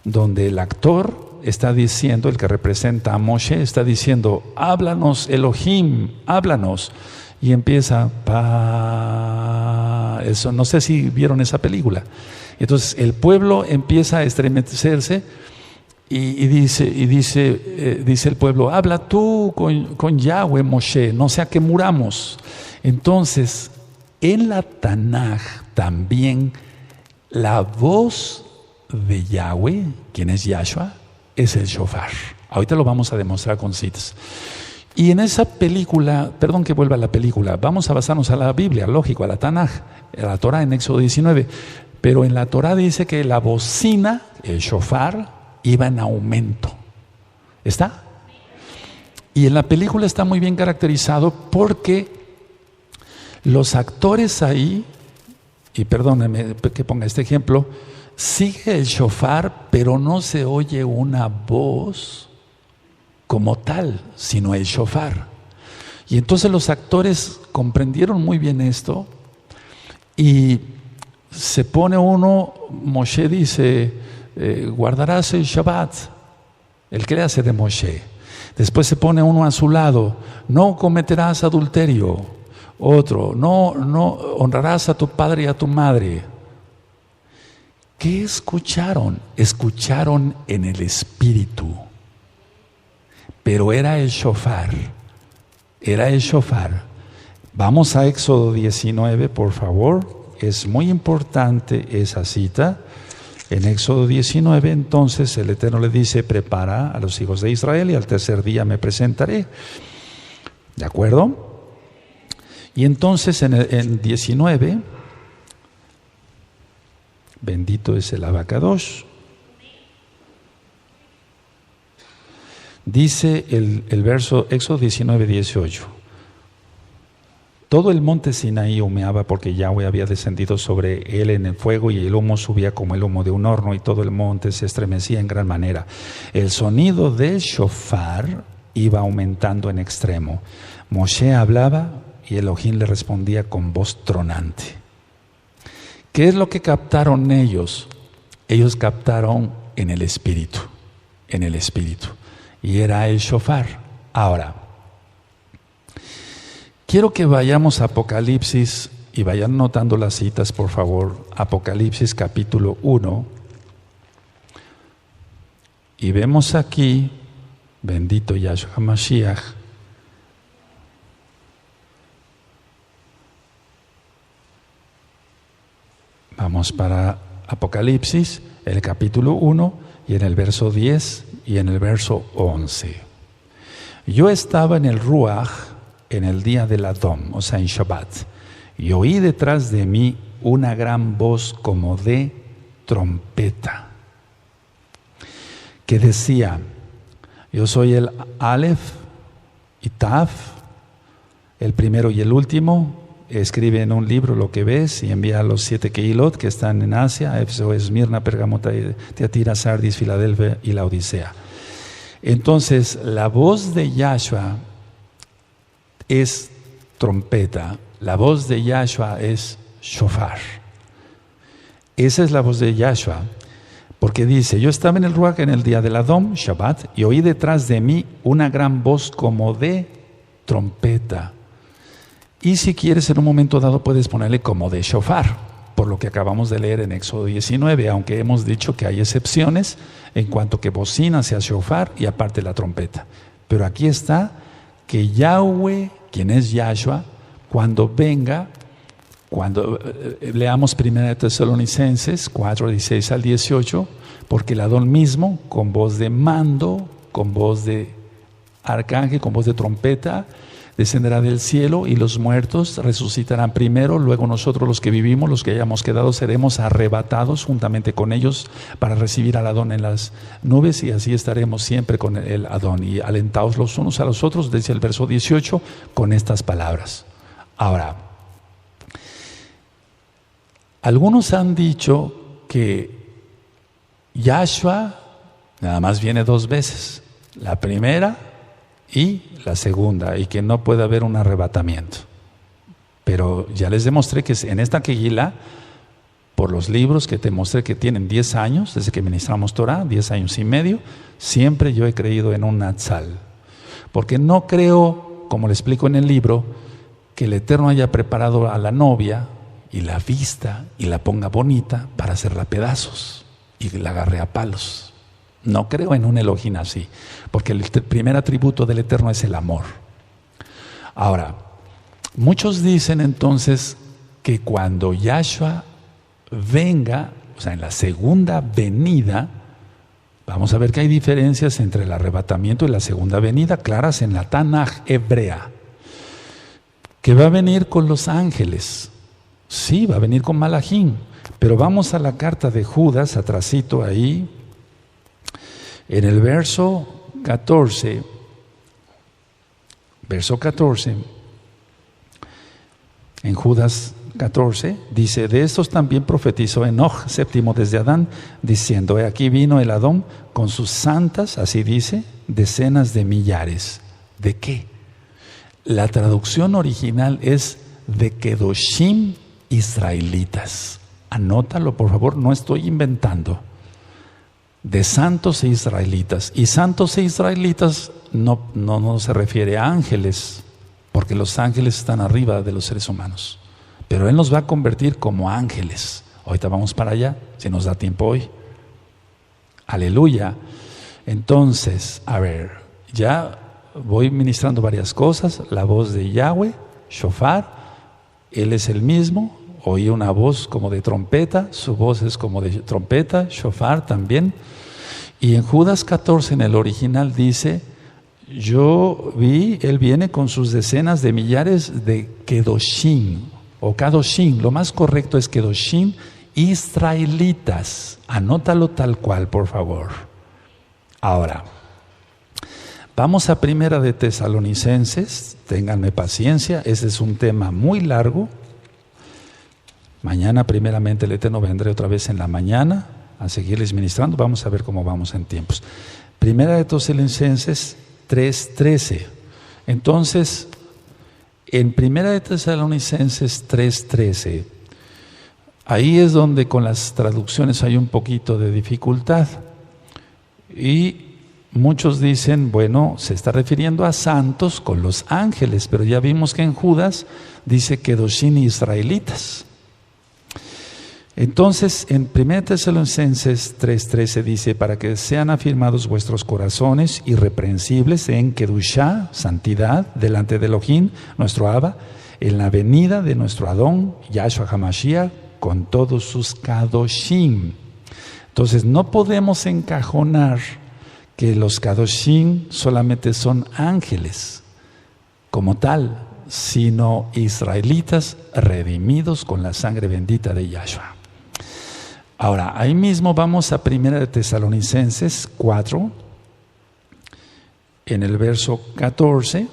donde el actor está diciendo, el que representa a Moshe, está diciendo: háblanos Elohim, háblanos. Y empieza, eso, no sé si vieron esa película. Entonces el pueblo empieza a estremecerse y dice el pueblo: habla tú con Yahweh, Moshe, no sea que muramos. Entonces en la Tanaj también la voz de Yahweh, quien es Yahshua, es el shofar. Ahorita lo vamos a demostrar con citas. Y en esa película, perdón que vuelva a la película, vamos a basarnos a la Biblia, lógico, a la Tanaj, a la Torah en Éxodo 19. Pero en la Torah dice que la bocina, el shofar, iba en aumento. ¿Está? Y en la película está muy bien caracterizado porque los actores ahí, y perdónenme que ponga este ejemplo, sigue el shofar, pero no se oye una voz como tal, sino el shofar. Y entonces los actores comprendieron muy bien esto y se pone uno, Moshe dice, guardarás el Shabbat, el que le hace de Moshe. Después se pone uno a su lado, no cometerás adulterio. Otro, no honrarás a tu padre y a tu madre. ¿Qué escucharon? Escucharon en el espíritu. Pero era el shofar. Era el shofar. Vamos a Éxodo 19, por favor. Es muy importante esa cita. En Éxodo 19, entonces, el Eterno le dice: prepara a los hijos de Israel y al tercer día me presentaré. ¿De acuerdo? Y entonces en 19, bendito es el Abacadosh, dice el verso Éxodo 19, 18. Todo el monte Sinaí humeaba porque Yahweh había descendido sobre él en el fuego, y el humo subía como el humo de un horno, y todo el monte se estremecía en gran manera. El sonido del shofar iba aumentando en extremo. Moshe hablaba y Elohim le respondía con voz tronante. ¿Qué es lo que captaron ellos? Ellos captaron en el espíritu, y era el shofar. Ahora, quiero que vayamos a Apocalipsis y vayan notando las citas, por favor. Apocalipsis capítulo 1. Y vemos aquí, bendito Yahshua HaMashiach, vamos para Apocalipsis, el capítulo 1, y en el verso 10 y en el verso 11. Yo estaba en el Ruach en el día del Adón, o sea, en Shabbat, y oí detrás de mí una gran voz como de trompeta, que decía: yo soy el Aleph y Taf, el primero y el último. Escribe en un libro lo que ves y envía a los 7 Kehilot que están en Asia: Éfeso, Esmirna, Pérgamo, Tiatira, Sardis, Filadelfia y la Odisea. Entonces, la voz de Yahshua es trompeta, la voz de Yahshua es shofar. Esa es la voz de Yahshua, porque dice: yo estaba en el Ruach en el día del Adón, Shabbat, y oí detrás de mí una gran voz como de trompeta. Y si quieres, en un momento dado puedes ponerle como de shofar, por lo que acabamos de leer en Éxodo 19, aunque hemos dicho que hay excepciones en cuanto que bocina sea shofar y aparte la trompeta. Pero aquí está que Yahweh, quien es Yahshua, cuando venga, cuando leamos 1 Tesalonicenses 4, 16 al 18, porque el Adón mismo, con voz de mando, con voz de arcángel, con voz de trompeta, descenderá del cielo, y los muertos resucitarán primero, luego nosotros los que vivimos, los que hayamos quedado, seremos arrebatados juntamente con ellos para recibir al Adón en las nubes, y así estaremos siempre con el Adón, y alentados los unos a los otros, dice el verso 18, con estas palabras. Ahora, algunos han dicho que Yahshua nada más viene 2 veces, la primera y la segunda, y que no puede haber un arrebatamiento. Pero ya les demostré que en esta Kehilá, por los libros que te mostré que tienen 10 años, desde que ministramos Torah, 10 años y medio, siempre yo he creído en un Natsal. Porque no creo, como le explico en el libro, que el Eterno haya preparado a la novia y la vista y la ponga bonita para hacerla pedazos y la agarre a palos. No creo en un Elohim así, porque el primer atributo del Eterno es el amor. Ahora, muchos dicen entonces que cuando Yahshua venga, o sea, en la segunda venida, vamos a ver que hay diferencias entre el arrebatamiento y la segunda venida, claras en la Tanaj hebrea, que va a venir con los ángeles. Sí, va a venir con Malachim, pero vamos a la carta de Judas, atrasito ahí, en el verso 14, en Judas 14, dice: de estos también profetizó Enoch, séptimo desde Adán, diciendo: he aquí vino el Adón con sus santas, así dice, decenas de millares. ¿De qué? La traducción original es de Kedoshim israelitas. Anótalo, por favor, no estoy inventando. De santos e israelitas. Y santos e israelitas no se refiere a ángeles, porque los ángeles están arriba de los seres humanos. Pero Él nos va a convertir como ángeles. Ahorita vamos para allá, si nos da tiempo hoy. Aleluya. Entonces, a ver, ya voy ministrando varias cosas. La voz de Yahweh, shofar, Él es el mismo. Oí una voz como de trompeta, su voz es como de trompeta, shofar también. Y en Judas 14, en el original, dice: yo vi, Él viene con sus decenas de millares de Kedoshim, o Kadoshim, lo más correcto es Kedoshim israelitas. Anótalo tal cual, por favor. Ahora, vamos a Primera de Tesalonicenses, ténganme paciencia, ese es un tema muy largo. Mañana, primeramente, el Eterno vendré otra vez en la mañana a seguirles ministrando. Vamos a ver cómo vamos en tiempos. Primera de Tesalonicenses 3:13. Entonces, en Primera de Tesalonicenses 3:13, ahí es donde con las traducciones hay un poquito de dificultad. Y muchos dicen, bueno, se está refiriendo a santos con los ángeles, pero ya vimos que en Judas dice Kedoshim israelitas. Entonces, en 1 Tesalonicenses 3:13 dice: para que sean afirmados vuestros corazones irreprensibles en Kedushá, santidad, delante de Elohim, nuestro Abba, en la venida de nuestro Adón, Yahshua HaMashiach, con todos sus Kadoshim. Entonces, no podemos encajonar que los Kadoshim solamente son ángeles como tal, sino israelitas redimidos con la sangre bendita de Yahshua. Ahora, ahí mismo vamos a 1 de Tesalonicenses 4, en el verso 14,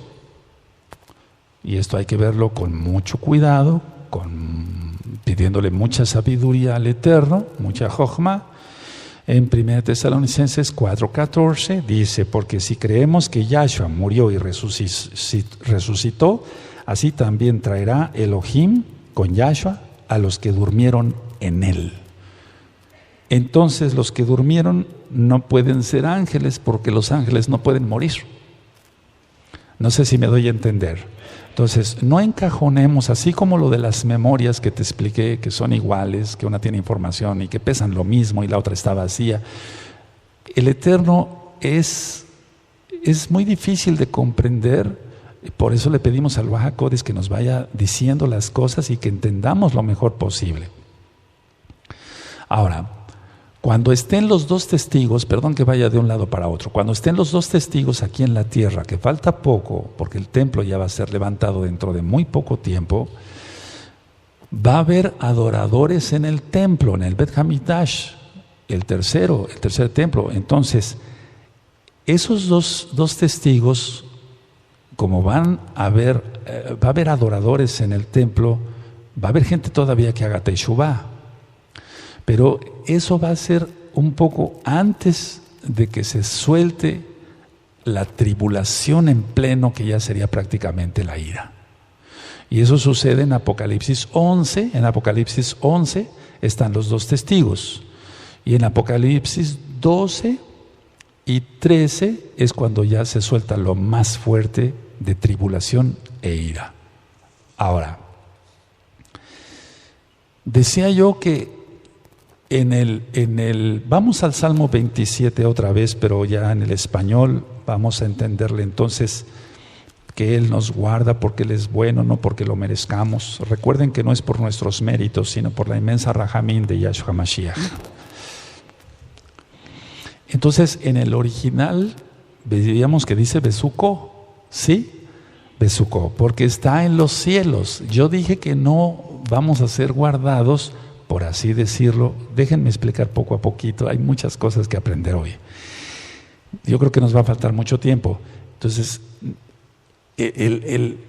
y esto hay que verlo con mucho cuidado, pidiéndole mucha sabiduría al Eterno, mucha jochma. En 1 Tesalonicenses 4:14 dice: porque si creemos que Yahshua murió y resucitó, así también traerá Elohim con Yahshua a los que durmieron en él. Entonces los que durmieron no pueden ser ángeles, porque los ángeles no pueden morir. No sé si me doy a entender. Entonces, no encajonemos, así como lo de las memorias que te expliqué, que son iguales, que una tiene información y que pesan lo mismo y la otra está vacía. El Eterno es muy difícil de comprender, por eso le pedimos al Ruach HaKodesh que nos vaya diciendo las cosas y que entendamos lo mejor posible. Ahora, cuando estén los dos testigos, perdón que vaya de un lado para otro, cuando estén los dos testigos aquí en la tierra, que falta poco, porque el templo ya va a ser levantado dentro de muy poco tiempo, va a haber adoradores en el templo, en el Bet Hamikdash, el tercer templo. Entonces, esos dos testigos, como va a haber adoradores en el templo, va a haber gente todavía que haga Teshuvah. Pero eso va a ser un poco antes de que se suelte la tribulación en pleno, que ya sería prácticamente la ira. Y eso sucede en Apocalipsis 11. En Apocalipsis 11 están los dos testigos. Y en Apocalipsis 12 y 13 es cuando ya se suelta lo más fuerte de tribulación e ira. Ahora, Decía yo que vamos al Salmo 27 otra vez, pero ya en el español vamos a entenderle entonces que Él nos guarda porque Él es bueno, no porque lo merezcamos. Recuerden que no es por nuestros méritos, sino por la inmensa Rahamín de Yahshua Mashiach. Entonces, en el original veíamos que dice Besuko, ¿sí? Besuko, porque está en los cielos. Yo dije que no vamos a ser guardados, por así decirlo. Déjenme explicar poco a poquito, hay muchas cosas que aprender hoy. Yo creo que nos va a faltar mucho tiempo. Entonces,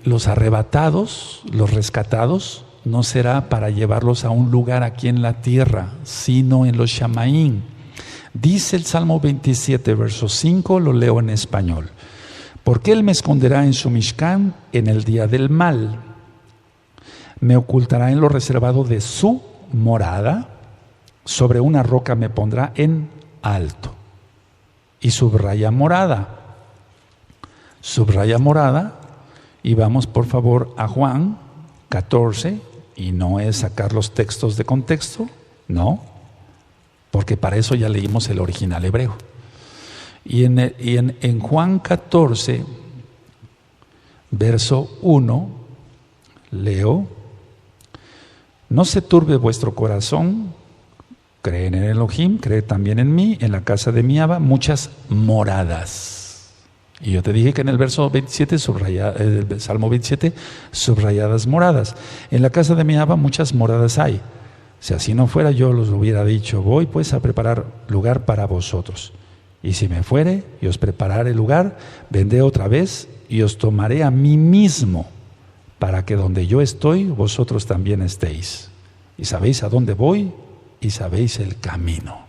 los arrebatados, los rescatados, no será para llevarlos a un lugar aquí en la tierra, sino en los Shamaín. Dice el Salmo 27, verso 5, lo leo en español. Porque Él me esconderá en su Mishkan en el día del mal. Me ocultará en lo reservado de su morada. Sobre una roca me pondrá en alto. Y subraya morada. Subraya morada. Y vamos por favor a Juan 14. Y no es sacar los textos de contexto. No. Porque para eso ya leímos el original hebreo. Y en Juan 14, verso 1, leo: no se turbe vuestro corazón, creen en Elohim, creen también en mí, en la casa de mi Abba muchas moradas. Y yo te dije que en el verso 27, el Salmo 27, subrayadas moradas. En la casa de mi Abba muchas moradas hay. Si así no fuera, yo los hubiera dicho: voy pues a preparar lugar para vosotros. Y si me fuere y os prepararé lugar, vendré otra vez y os tomaré a mí mismo, para que donde yo estoy, vosotros también estéis. Y sabéis a dónde voy y sabéis el camino.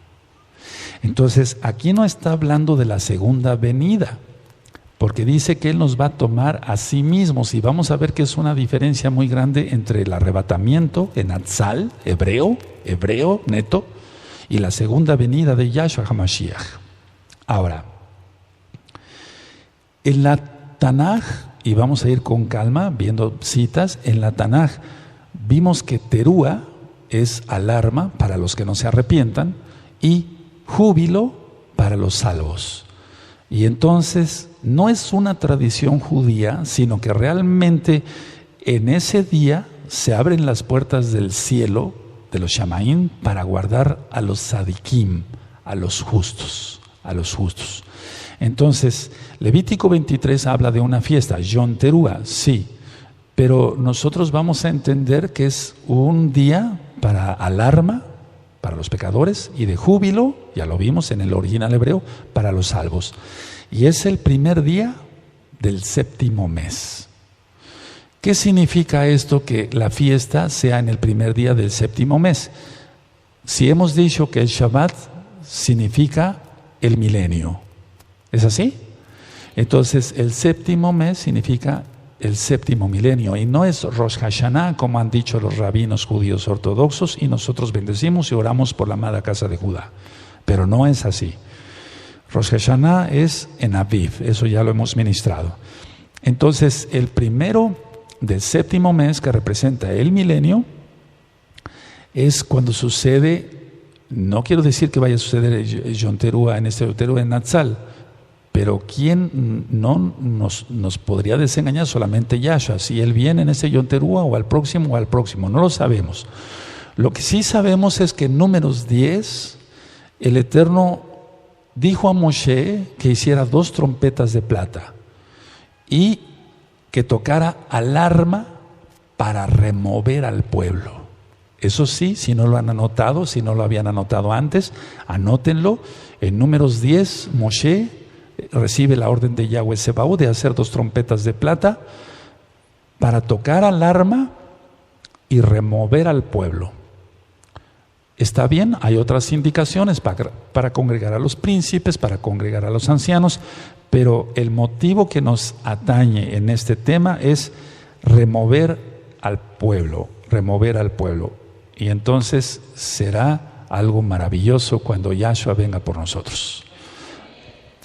Entonces, aquí no está hablando de la segunda venida, porque dice que Él nos va a tomar a sí mismos. Y vamos a ver que es una diferencia muy grande entre el arrebatamiento en Atzal, hebreo neto, y la segunda venida de Yahshua HaMashiach. Ahora, en la Tanaj, y vamos a ir con calma viendo citas, en la Tanaj vimos que Terúa es alarma para los que no se arrepientan y júbilo para los salvos. Y entonces no es una tradición judía, sino que realmente en ese día se abren las puertas del cielo de los Shamaín para guardar a los Sadikim, a los justos. Entonces, Levítico 23 habla de una fiesta, Yom Teruah, sí, pero nosotros vamos a entender que es un día para alarma para los pecadores y de júbilo, ya lo vimos en el original hebreo, para los salvos. Y es el primer día del séptimo mes. ¿Qué significa esto, que la fiesta sea en el primer día del séptimo mes? Si hemos dicho que el Shabbat significa el milenio, ¿es así? Entonces el séptimo mes significa el séptimo milenio, y no es Rosh Hashanah como han dicho los rabinos judíos ortodoxos, y nosotros bendecimos y oramos por la amada casa de Judá, pero no es así. Rosh Hashanah es en Aviv, eso ya lo hemos ministrado. Entonces el primero del séptimo mes, que representa el milenio, es cuando sucede. No quiero decir que vaya a suceder Yom Teruah en este Teruah en Natsal, pero ¿quién no nos podría desengañar? Solamente Yahshua, si Él viene en ese Yom Teruah o al próximo, no lo sabemos. Lo que sí sabemos es que en Números 10, el Eterno dijo a Moshe que hiciera 2 trompetas de plata y que tocara alarma para remover al pueblo. Eso sí, si no lo han anotado, si no lo habían anotado antes, anótenlo. En Números 10, Moshe recibe la orden de Yahweh Sebaot de hacer 2 trompetas de plata para tocar alarma y remover al pueblo. Está bien, hay otras indicaciones para congregar a los príncipes, para congregar a los ancianos, pero el motivo que nos atañe en este tema es remover al pueblo. Y entonces será algo maravilloso cuando Yahshua venga por nosotros.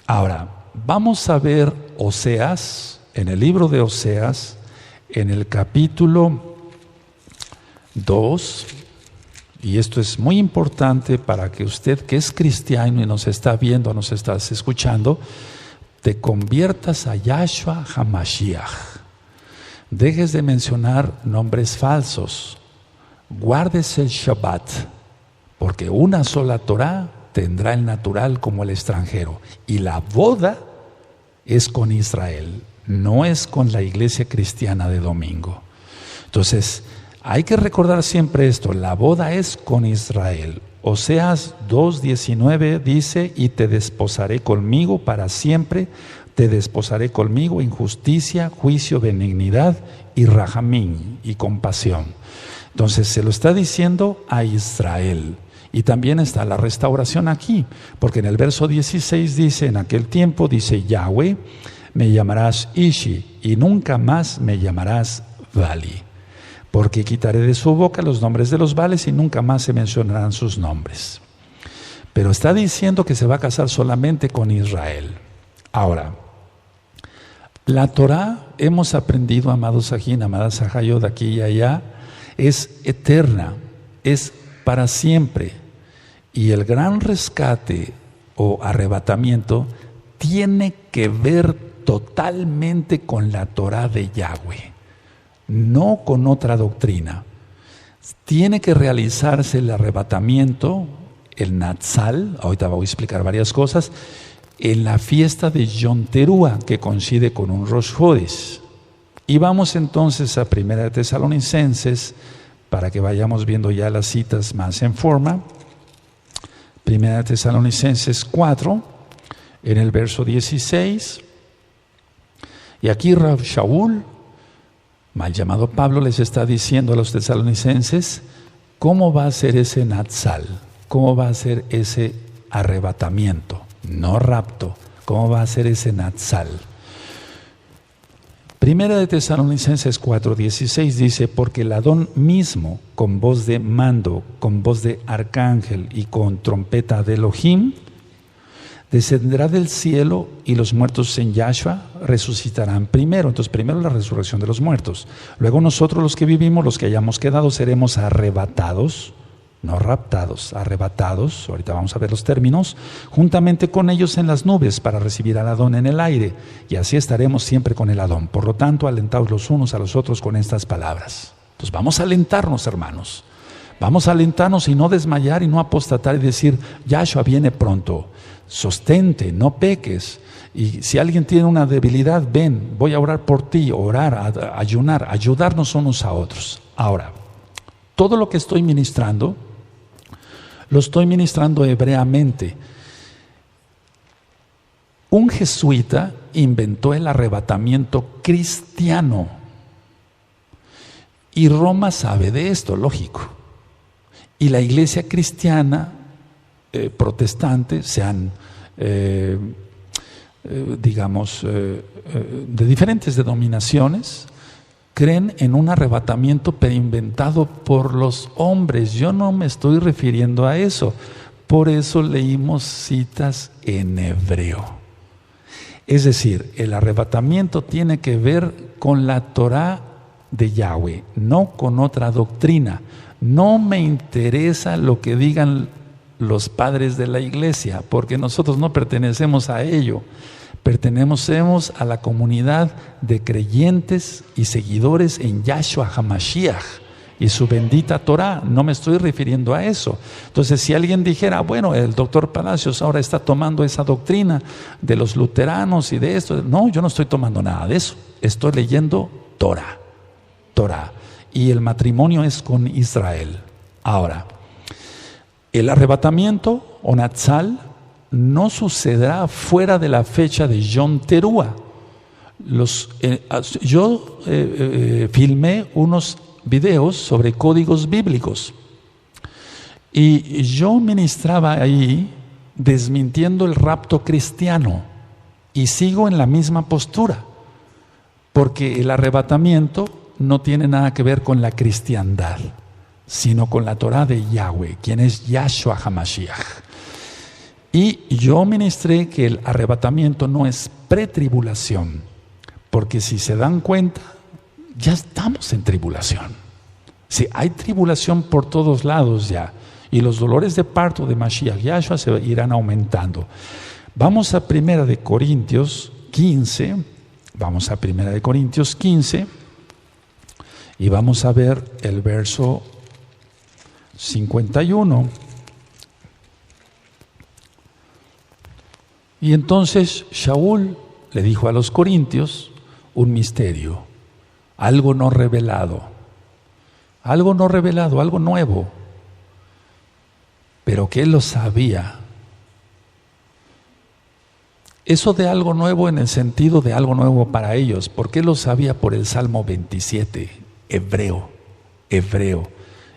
Ahora, vamos a ver Oseas, en el libro de Oseas, en el capítulo 2, y esto es muy importante para que usted que es cristiano y nos está viendo, nos estás escuchando, te conviertas a Yahshua HaMashiach. Dejes de mencionar nombres falsos. Guardes el Shabbat, porque una sola Torah tendrá el natural como el extranjero. Y la boda es con Israel, no es con la iglesia cristiana de domingo. Entonces, hay que recordar siempre esto, la boda es con Israel. Oseas 2:19 dice, y te desposaré conmigo para siempre, te desposaré conmigo en justicia, juicio, benignidad y rajamín, y compasión. Entonces se lo está diciendo a Israel. Y también está la restauración aquí, porque en el verso 16 dice, en aquel tiempo dice Yahweh, me llamarás Ishi y nunca más me llamarás Vali, porque quitaré de su boca los nombres de los Vales y nunca más se mencionarán sus nombres. Pero está diciendo que se va a casar solamente con Israel. Ahora, la Torah, hemos aprendido, amados Sajín, amadas Sajayot, aquí y allá, es eterna, es para siempre. Y el gran rescate o arrebatamiento tiene que ver totalmente con la Torah de Yahweh, no con otra doctrina. Tiene que realizarse el arrebatamiento, el Natsal, ahorita voy a explicar varias cosas, en la fiesta de Yom Teruah, que coincide con un Rosh Chodesh. Y vamos entonces a 1 Tesalonicenses, para que vayamos viendo ya las citas más en forma. 1 Tesalonicenses 4, en el verso 16. Y aquí Rav Shaul, mal llamado Pablo, les está diciendo a los tesalonicenses cómo va a ser ese Natsal, cómo va a ser ese arrebatamiento, no rapto, cómo va a ser ese Natsal. Primera de Tesalonicenses 4:16 dice, porque el Adón mismo, con voz de mando, con voz de arcángel y con trompeta de Elohim, descenderá del cielo y los muertos en Yahshua resucitarán primero. Entonces, primero la resurrección de los muertos. Luego nosotros los que vivimos, los que hayamos quedado, seremos arrebatados, no raptados, arrebatados, ahorita vamos a ver los términos, juntamente con ellos en las nubes para recibir al Adón en el aire, y así estaremos siempre con el Adón. Por lo tanto, alentaos los unos a los otros con estas palabras. Entonces vamos a alentarnos, hermanos, vamos a alentarnos y no desmayar y no apostatar y decir, Yahshua viene pronto, sostente, no peques. Y si alguien tiene una debilidad, ven, voy a orar por ti, orar, ayunar, ayudarnos unos a otros. Ahora, todo lo que estoy ministrando, lo estoy ministrando hebreamente. Un jesuita inventó el arrebatamiento cristiano. Y Roma sabe de esto, lógico. Y la iglesia cristiana, protestante, sean, de diferentes denominaciones, creen en un arrebatamiento pero inventado por los hombres. Yo no me estoy refiriendo a eso. Por eso leímos citas en hebreo. Es decir, el arrebatamiento tiene que ver con la Torah de Yahweh, no con otra doctrina. No me interesa lo que digan los padres de la iglesia, porque nosotros no pertenecemos a ello. Pertenecemos a la comunidad de creyentes y seguidores en Yahshua HaMashiach y su bendita Torah. No me estoy refiriendo a eso. Entonces, si alguien dijera, bueno, el doctor Palacios ahora está tomando esa doctrina de los luteranos y de esto. No, yo no estoy tomando nada de eso. Estoy leyendo Torah. Y el matrimonio es con Israel. Ahora, el arrebatamiento o Natsal no sucederá fuera de la fecha de Yom Teruah. Yo filmé unos videos sobre códigos bíblicos y yo ministraba ahí desmintiendo el rapto cristiano y sigo en la misma postura, porque el arrebatamiento no tiene nada que ver con la cristiandad, sino con la Torah de Yahweh, quien es Yahshua HaMashiach. Y yo ministré que el arrebatamiento no es pretribulación, porque si se dan cuenta, ya estamos en tribulación. Sí, hay tribulación por todos lados ya. Y los dolores de parto de Mashiach Yahshua se irán aumentando. Vamos a 1 de Corintios 15. Vamos a 1 de Corintios 15. Y vamos a ver el verso 51. Y entonces Shaul le dijo a los corintios un misterio, algo no revelado, algo nuevo, pero que él lo sabía. Eso de algo nuevo en el sentido de algo nuevo para ellos, porque él lo sabía por el Salmo 27, hebreo,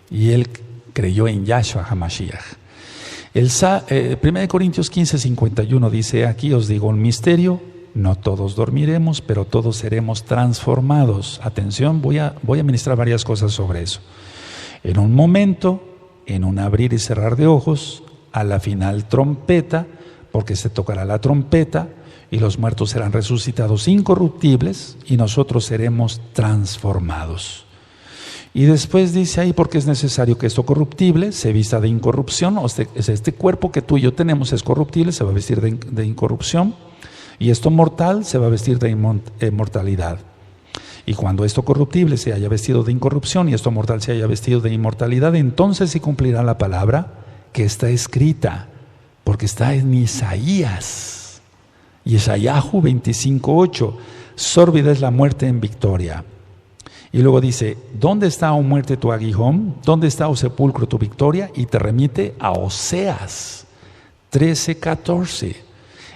y él creyó en Yahshua HaMashiach. 1 Corintios 15, 51 dice, aquí os digo un misterio, no todos dormiremos, pero todos seremos transformados. Atención, voy a ministrar varias cosas sobre eso. En un momento, en un abrir y cerrar de ojos, a la final trompeta, porque se tocará la trompeta, y los muertos serán resucitados incorruptibles, y nosotros seremos transformados. Y después dice ahí, porque es necesario que esto corruptible se vista de incorrupción, este cuerpo que tú y yo tenemos es corruptible, se va a vestir de incorrupción, y esto mortal se va a vestir de inmortalidad. Y cuando esto corruptible se haya vestido de incorrupción y esto mortal se haya vestido de inmortalidad, entonces se cumplirá la palabra que está escrita, porque está en Isaías. Isayahu 25:8, sórbida es la muerte en victoria. Y luego dice, ¿dónde está, oh muerte, tu aguijón? ¿Dónde está, oh sepulcro, tu victoria? Y te remite a Oseas 13:14.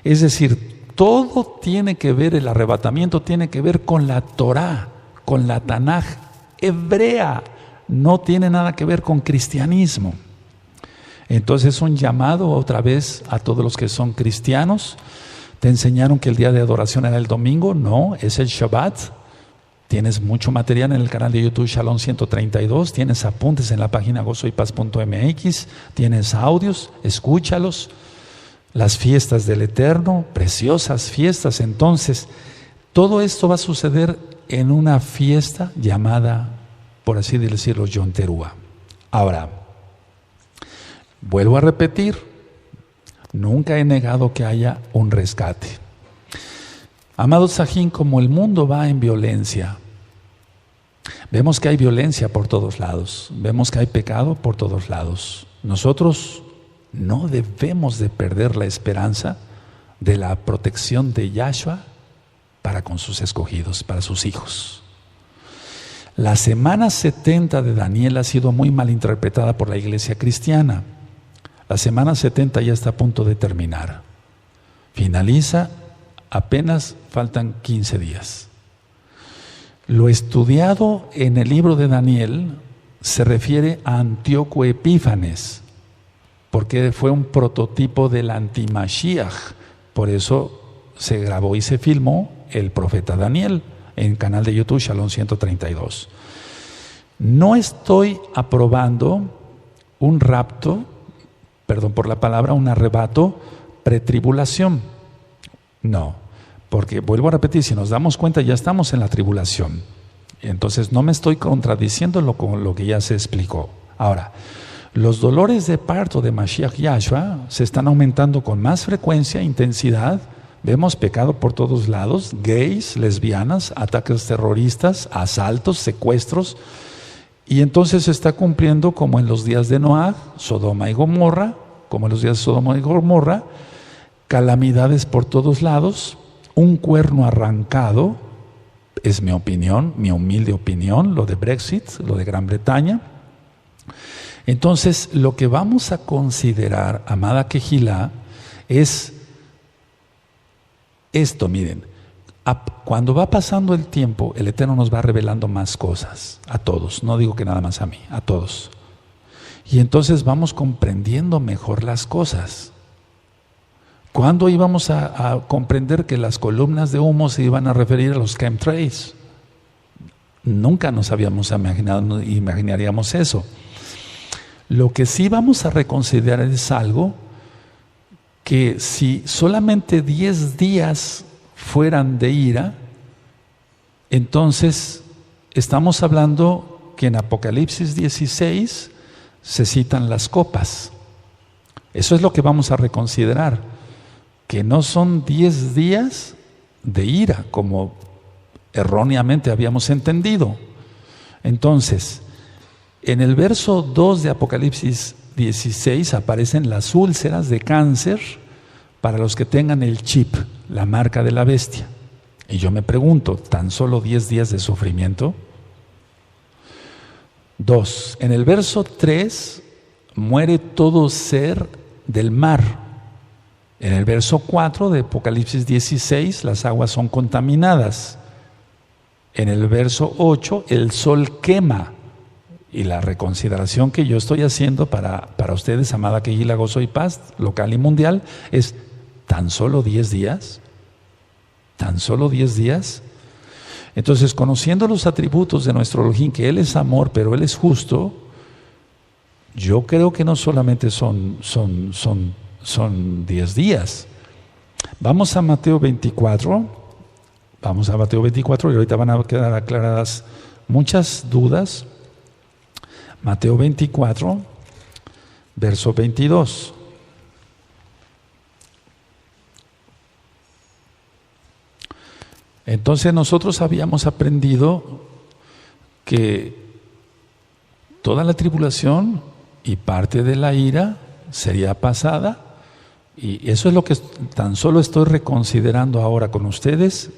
Es decir, todo tiene que ver, el arrebatamiento tiene que ver con la Torá, con la Tanaj hebrea. No tiene nada que ver con cristianismo. Entonces es un llamado otra vez a todos los que son cristianos. ¿Te enseñaron que el día de adoración era el domingo? No, es el Shabbat. Tienes mucho material en el canal de YouTube Shalom 132, tienes apuntes en la página gozoypaz.mx, tienes audios, escúchalos. Las fiestas del Eterno, preciosas fiestas. Entonces, todo esto va a suceder en una fiesta llamada, por así decirlo, Yom Teruah. Ahora, vuelvo a repetir, nunca he negado que haya un rescate. Amados Sajín, como el mundo va en violencia, vemos que hay violencia por todos lados, vemos que hay pecado por todos lados. Nosotros no debemos de perder la esperanza de la protección de Yahshua para con sus escogidos, para sus hijos. La semana 70 de Daniel ha sido muy mal interpretada por la iglesia cristiana. La semana 70 ya está a punto de terminar. Finaliza. Apenas faltan 15 días. Lo estudiado en el libro de Daniel se refiere a Antíoco Epífanes, porque fue un prototipo del anti-Mashiach. Por eso se grabó y se filmó el profeta Daniel en el canal de YouTube Shalom 132. No estoy aprobando un rapto, perdón por la palabra, un arrebato pretribulación. No, porque vuelvo a repetir, si nos damos cuenta ya estamos en la tribulación. Entonces no me estoy contradiciendo con lo que ya se explicó. Ahora, los dolores de parto de Mashiach Yahshua se están aumentando con más frecuencia e intensidad. Vemos pecado por todos lados, gays, lesbianas, ataques terroristas, asaltos, secuestros. Y entonces se está cumpliendo como en los días de Noah, Sodoma y Gomorra, como en los días de Sodoma y Gomorra, calamidades por todos lados, un cuerno arrancado, es mi opinión, mi humilde opinión, lo de Brexit, lo de Gran Bretaña. Entonces, lo que vamos a considerar, amada Kehilá, es esto, miren, cuando va pasando el tiempo, el Eterno nos va revelando más cosas, a todos, no digo que nada más a mí, a todos. Y entonces vamos comprendiendo mejor las cosas. ¿Cuándo íbamos a comprender que las columnas de humo se iban a referir a los chemtrails? Nunca nos habíamos imaginado, imaginaríamos eso. Lo que sí vamos a reconsiderar es algo que si solamente 10 días fueran de ira, entonces estamos hablando que en Apocalipsis 16 se citan las copas. Eso es lo que vamos a reconsiderar, que no son 10 días de ira, como erróneamente habíamos entendido. Entonces, en el verso 2 de Apocalipsis 16 aparecen las úlceras de cáncer para los que tengan el chip, la marca de la bestia. Y yo me pregunto, ¿tan solo 10 días de sufrimiento? 2. En el verso 3, muere todo ser del mar. En el verso 4 de Apocalipsis 16, las aguas son contaminadas. En el verso 8, el sol quema. Y la reconsideración que yo estoy haciendo para ustedes, amada Kehila, Gozo y Paz, local y mundial, es ¿tan solo 10 días? ¿Tan solo 10 días? Entonces, conociendo los atributos de nuestro Elohim, que Él es amor, pero Él es justo, yo creo que no solamente son 10 días. Vamos a Mateo 24. Vamos a Mateo 24 y ahorita van a quedar aclaradas muchas dudas. Mateo 24, verso 22. Entonces nosotros habíamos aprendido que toda la tribulación y parte de la ira sería pasada, y eso es lo que tan solo estoy reconsiderando ahora con ustedes,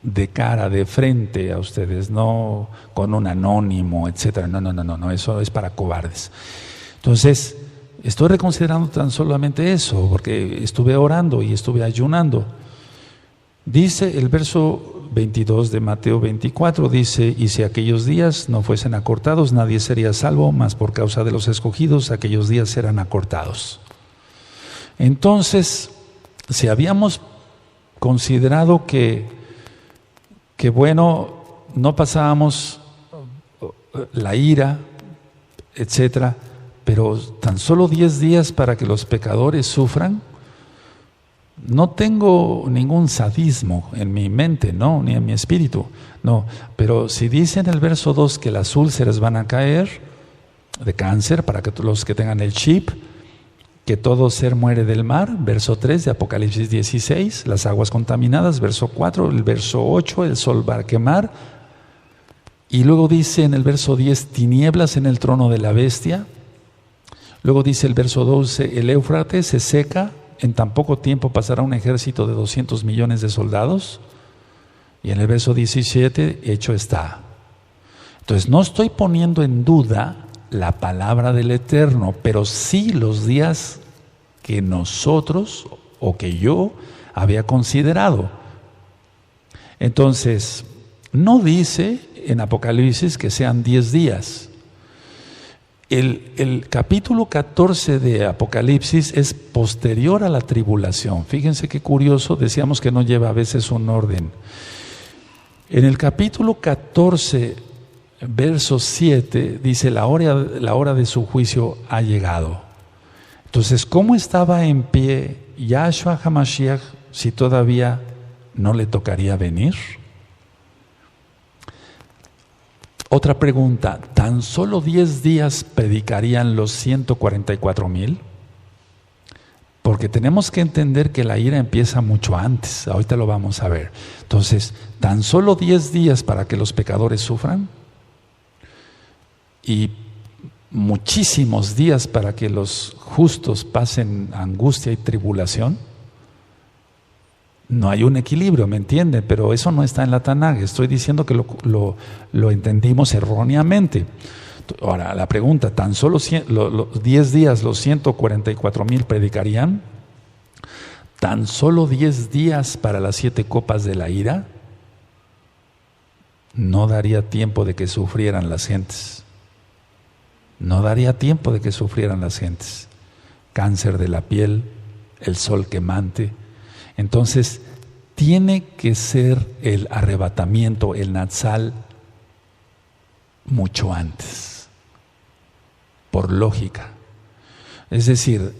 de cara, de frente a ustedes, no con un anónimo, etcétera. No, eso es para cobardes. Entonces, estoy reconsiderando tan solamente eso, porque estuve orando y estuve ayunando. Dice el verso 22 de Mateo 24, dice: y si aquellos días no fuesen acortados, nadie sería salvo, mas por causa de los escogidos, aquellos días serán acortados. Entonces, si habíamos considerado que bueno, no pasábamos la ira, etcétera, pero tan solo 10 días para que los pecadores sufran, no tengo ningún sadismo en mi mente, no, ni en mi espíritu, no, pero si dice en el verso 2 que las úlceras van a caer de cáncer para que los que tengan el chip, que todo ser muere del mar, verso 3 de Apocalipsis 16, las aguas contaminadas, verso 4, el verso 8, el sol va a quemar, y luego dice en el verso 10, tinieblas en el trono de la bestia, luego dice el verso 12, el Éufrates se seca, en tan poco tiempo pasará un ejército de 200 millones de soldados, y en el verso 17, hecho está. Entonces no estoy poniendo en duda la palabra del Eterno, pero sí los días que nosotros o que yo había considerado. Entonces, no dice en Apocalipsis que sean 10 días. El capítulo 14 de Apocalipsis es posterior a la tribulación. Fíjense qué curioso, decíamos que no lleva a veces un orden. En el capítulo 14, verso 7, dice la hora de su juicio ha llegado. Entonces, ¿cómo estaba en pie Yahshua HaMashiach si todavía no le tocaría venir? Otra pregunta, ¿tan solo 10 días predicarían los 144,000? Porque tenemos que entender que la ira empieza mucho antes, ahorita lo vamos a ver. Entonces, ¿tan solo 10 días para que los pecadores sufran? Y muchísimos días para que los justos pasen angustia y tribulación. No hay un equilibrio, ¿me entienden? Pero eso no está en la Tanaj. Estoy diciendo que lo entendimos erróneamente. Ahora, la pregunta, ¿tan solo 10 días los 144,000 predicarían? ¿Tan solo 10 días para las 7 copas de la ira? No daría tiempo de que sufrieran las gentes. No daría tiempo de que sufrieran las gentes. Cáncer de la piel, el sol quemante. Entonces, tiene que ser el arrebatamiento, el Natsal, mucho antes, por lógica. Es decir,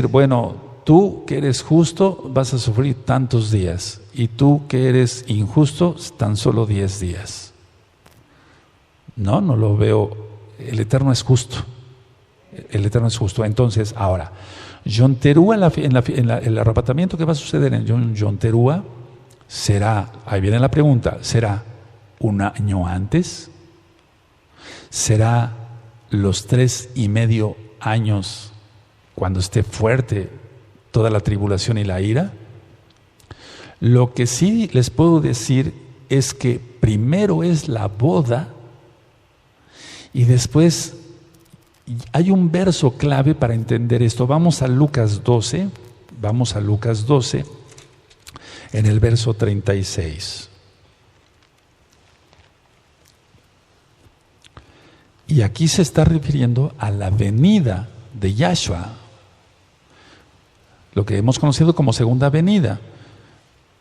bueno, tú que eres justo vas a sufrir tantos días, y tú que eres injusto, tan solo 10 días. No, no lo veo. El Eterno es justo. El Eterno es justo. Entonces, ahora, Yom Teruah, el arrebatamiento que va a suceder en Yom Teruah será, ahí viene la pregunta, ¿será un año antes? ¿Será los 3.5 años cuando esté fuerte toda la tribulación y la ira? Lo que sí les puedo decir es que primero es la boda y después hay un verso clave para entender esto. Vamos a Lucas 12, en el verso 36. Y aquí se está refiriendo a la venida de Yahshua, lo que hemos conocido como segunda venida,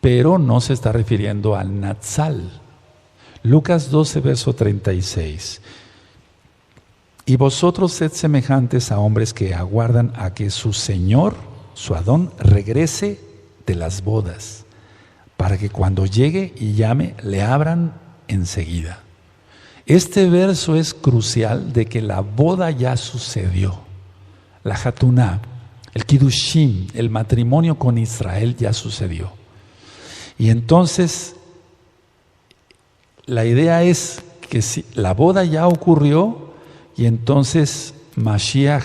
pero no se está refiriendo al Natsal. Lucas 12, verso 36. Y vosotros sed semejantes a hombres que aguardan a que su Señor, su Adón, regrese de las bodas, para que cuando llegue y llame, le abran enseguida. Este verso es crucial de que la boda ya sucedió. La Hatuná, el Kiddushim, el matrimonio con Israel ya sucedió. Y entonces, la idea es que si la boda ya ocurrió, y entonces Mashiach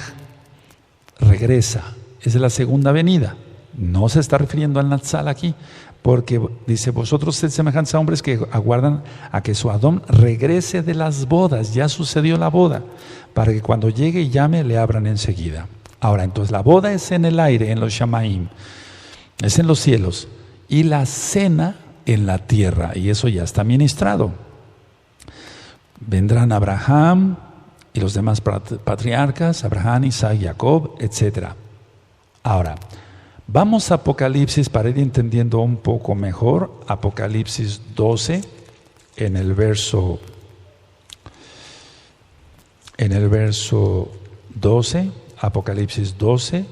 regresa. Es la segunda venida. No se está refiriendo al Natsal aquí, porque dice, vosotros sed semejantes a hombres que aguardan a que su Adón regrese de las bodas. Ya sucedió la boda, para que cuando llegue y llame le abran enseguida. Ahora, entonces la boda es en el aire, en los Shamaim, es en los cielos, y la cena en la tierra, y eso ya está ministrado. Vendrán Abraham y los demás patriarcas, Abraham, Isaac, Jacob, etc. Ahora, vamos a Apocalipsis para ir entendiendo un poco mejor. Apocalipsis 12, en el verso 12, Apocalipsis 12,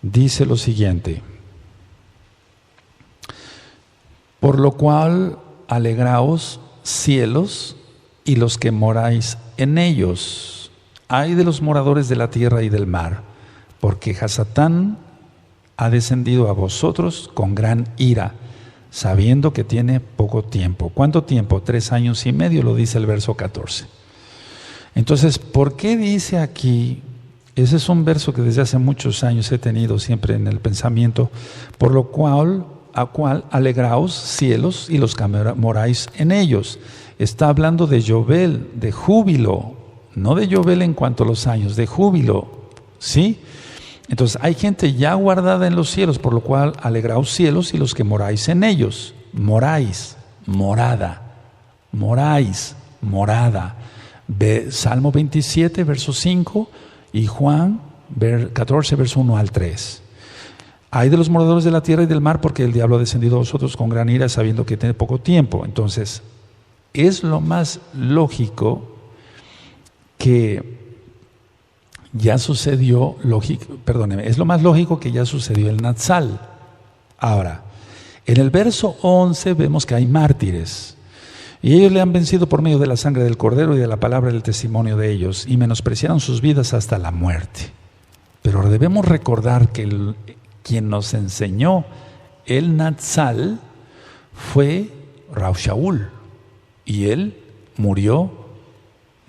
dice lo siguiente: por lo cual alegraos, cielos, y los que moráis en ellos. Ay de los moradores de la tierra y del mar, porque Hasatán ha descendido a vosotros con gran ira, sabiendo que tiene poco tiempo. ¿Cuánto tiempo? 3 años y medio, lo dice el verso 14. Entonces, ¿por qué dice aquí? Ese es un verso que desde hace muchos años he tenido siempre en el pensamiento. Por lo cual, alegraos, cielos, y los que moráis en ellos. Está hablando de Yobel, de júbilo, no de Yobel en cuanto a los años, de júbilo, ¿sí? Entonces hay gente ya guardada en los cielos, por lo cual alegraos cielos y los que moráis en ellos. Moráis, morada, moráis, morada. Salmo 27, verso 5, y Juan 14, verso 1 al 3. Hay de los moradores de la tierra y del mar, porque el diablo ha descendido a vosotros con gran ira, sabiendo que tiene poco tiempo. Entonces, es lo más lógico que ya sucedió, es lo más lógico que ya sucedió el Natsal. Ahora, en el verso 11 vemos que hay mártires, y ellos le han vencido por medio de la sangre del Cordero y de la palabra del testimonio de ellos, y menospreciaron sus vidas hasta la muerte. Pero debemos recordar que quien nos enseñó el Natsal fue Rav Shaul, y él murió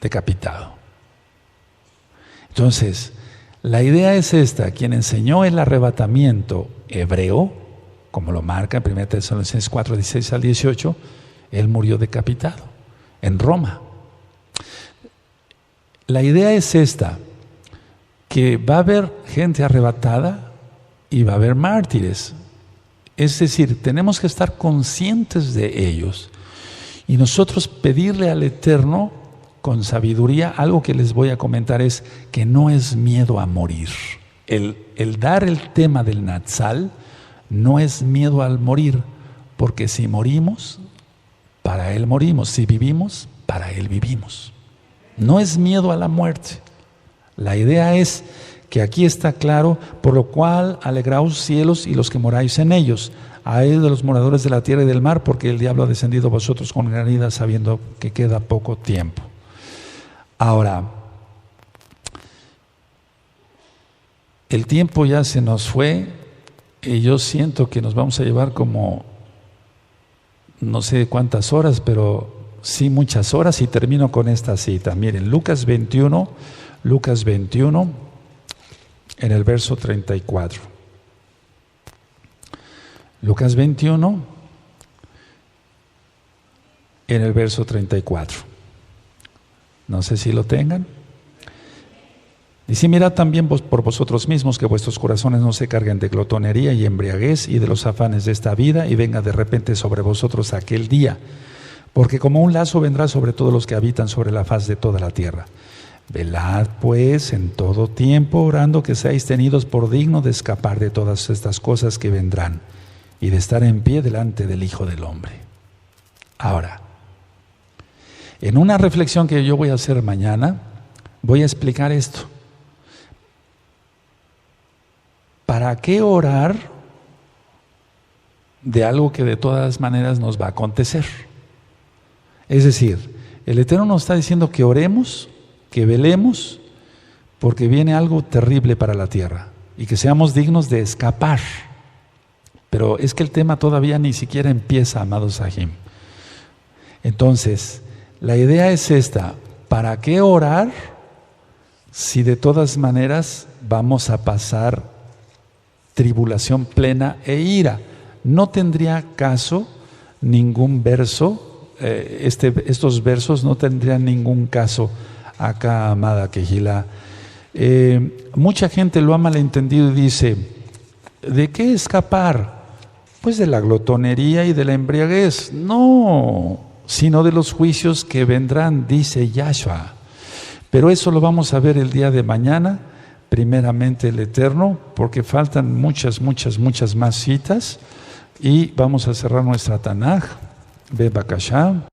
decapitado. Entonces, la idea es esta: quien enseñó el arrebatamiento hebreo, como lo marca en 1 Tesalonicenses 4, 16 al 18, él murió decapitado en Roma. La idea es esta, que va a haber gente arrebatada y va a haber mártires. Es decir, tenemos que estar conscientes de ellos y nosotros pedirle al Eterno con sabiduría. Algo que les voy a comentar es que no es miedo a morir. El dar el tema del Natsal no es miedo al morir, porque si morimos, para Él morimos. Si vivimos, para Él vivimos. No es miedo a la muerte. La idea es que aquí está claro: por lo cual alegraos cielos y los que moráis en ellos. Ay de los moradores de la tierra y del mar, porque el diablo ha descendido a vosotros con gran ira, sabiendo que queda poco tiempo. Ahora, el tiempo ya se nos fue y yo siento que nos vamos a llevar como no sé cuántas horas, pero sí muchas horas, y termino con esta cita. Miren, Lucas 21, en el verso 34. Lucas 21, en el verso 34. No sé si lo tengan. Dice: mirad también por vosotros mismos que vuestros corazones no se carguen de glotonería y embriaguez y de los afanes de esta vida, y venga de repente sobre vosotros aquel día, porque como un lazo vendrá sobre todos los que habitan sobre la faz de toda la tierra. Velad pues en todo tiempo, orando que seáis tenidos por digno de escapar de todas estas cosas que vendrán y de estar en pie delante del Hijo del Hombre. Ahora, en una reflexión que yo voy a hacer mañana, voy a explicar esto. ¿Para qué orar de algo que de todas maneras nos va a acontecer? Es decir, el Eterno nos está diciendo que oremos, que velemos, porque viene algo terrible para la tierra y que seamos dignos de escapar. Pero es que el tema todavía ni siquiera empieza, amados Sahim. Entonces, la idea es esta: ¿para qué orar si de todas maneras vamos a pasar tribulación plena e ira? No tendría caso ningún verso, estos versos no tendrían ningún caso acá, amada Kehilá. Mucha gente lo ha malentendido y dice: ¿de qué escapar? Pues de la glotonería y de la embriaguez. No, sino de los juicios que vendrán, dice Yahshua. Pero eso lo vamos a ver el día de mañana, primeramente el Eterno, porque faltan muchas más citas, y vamos a cerrar nuestra Tanaj, Bebakashá.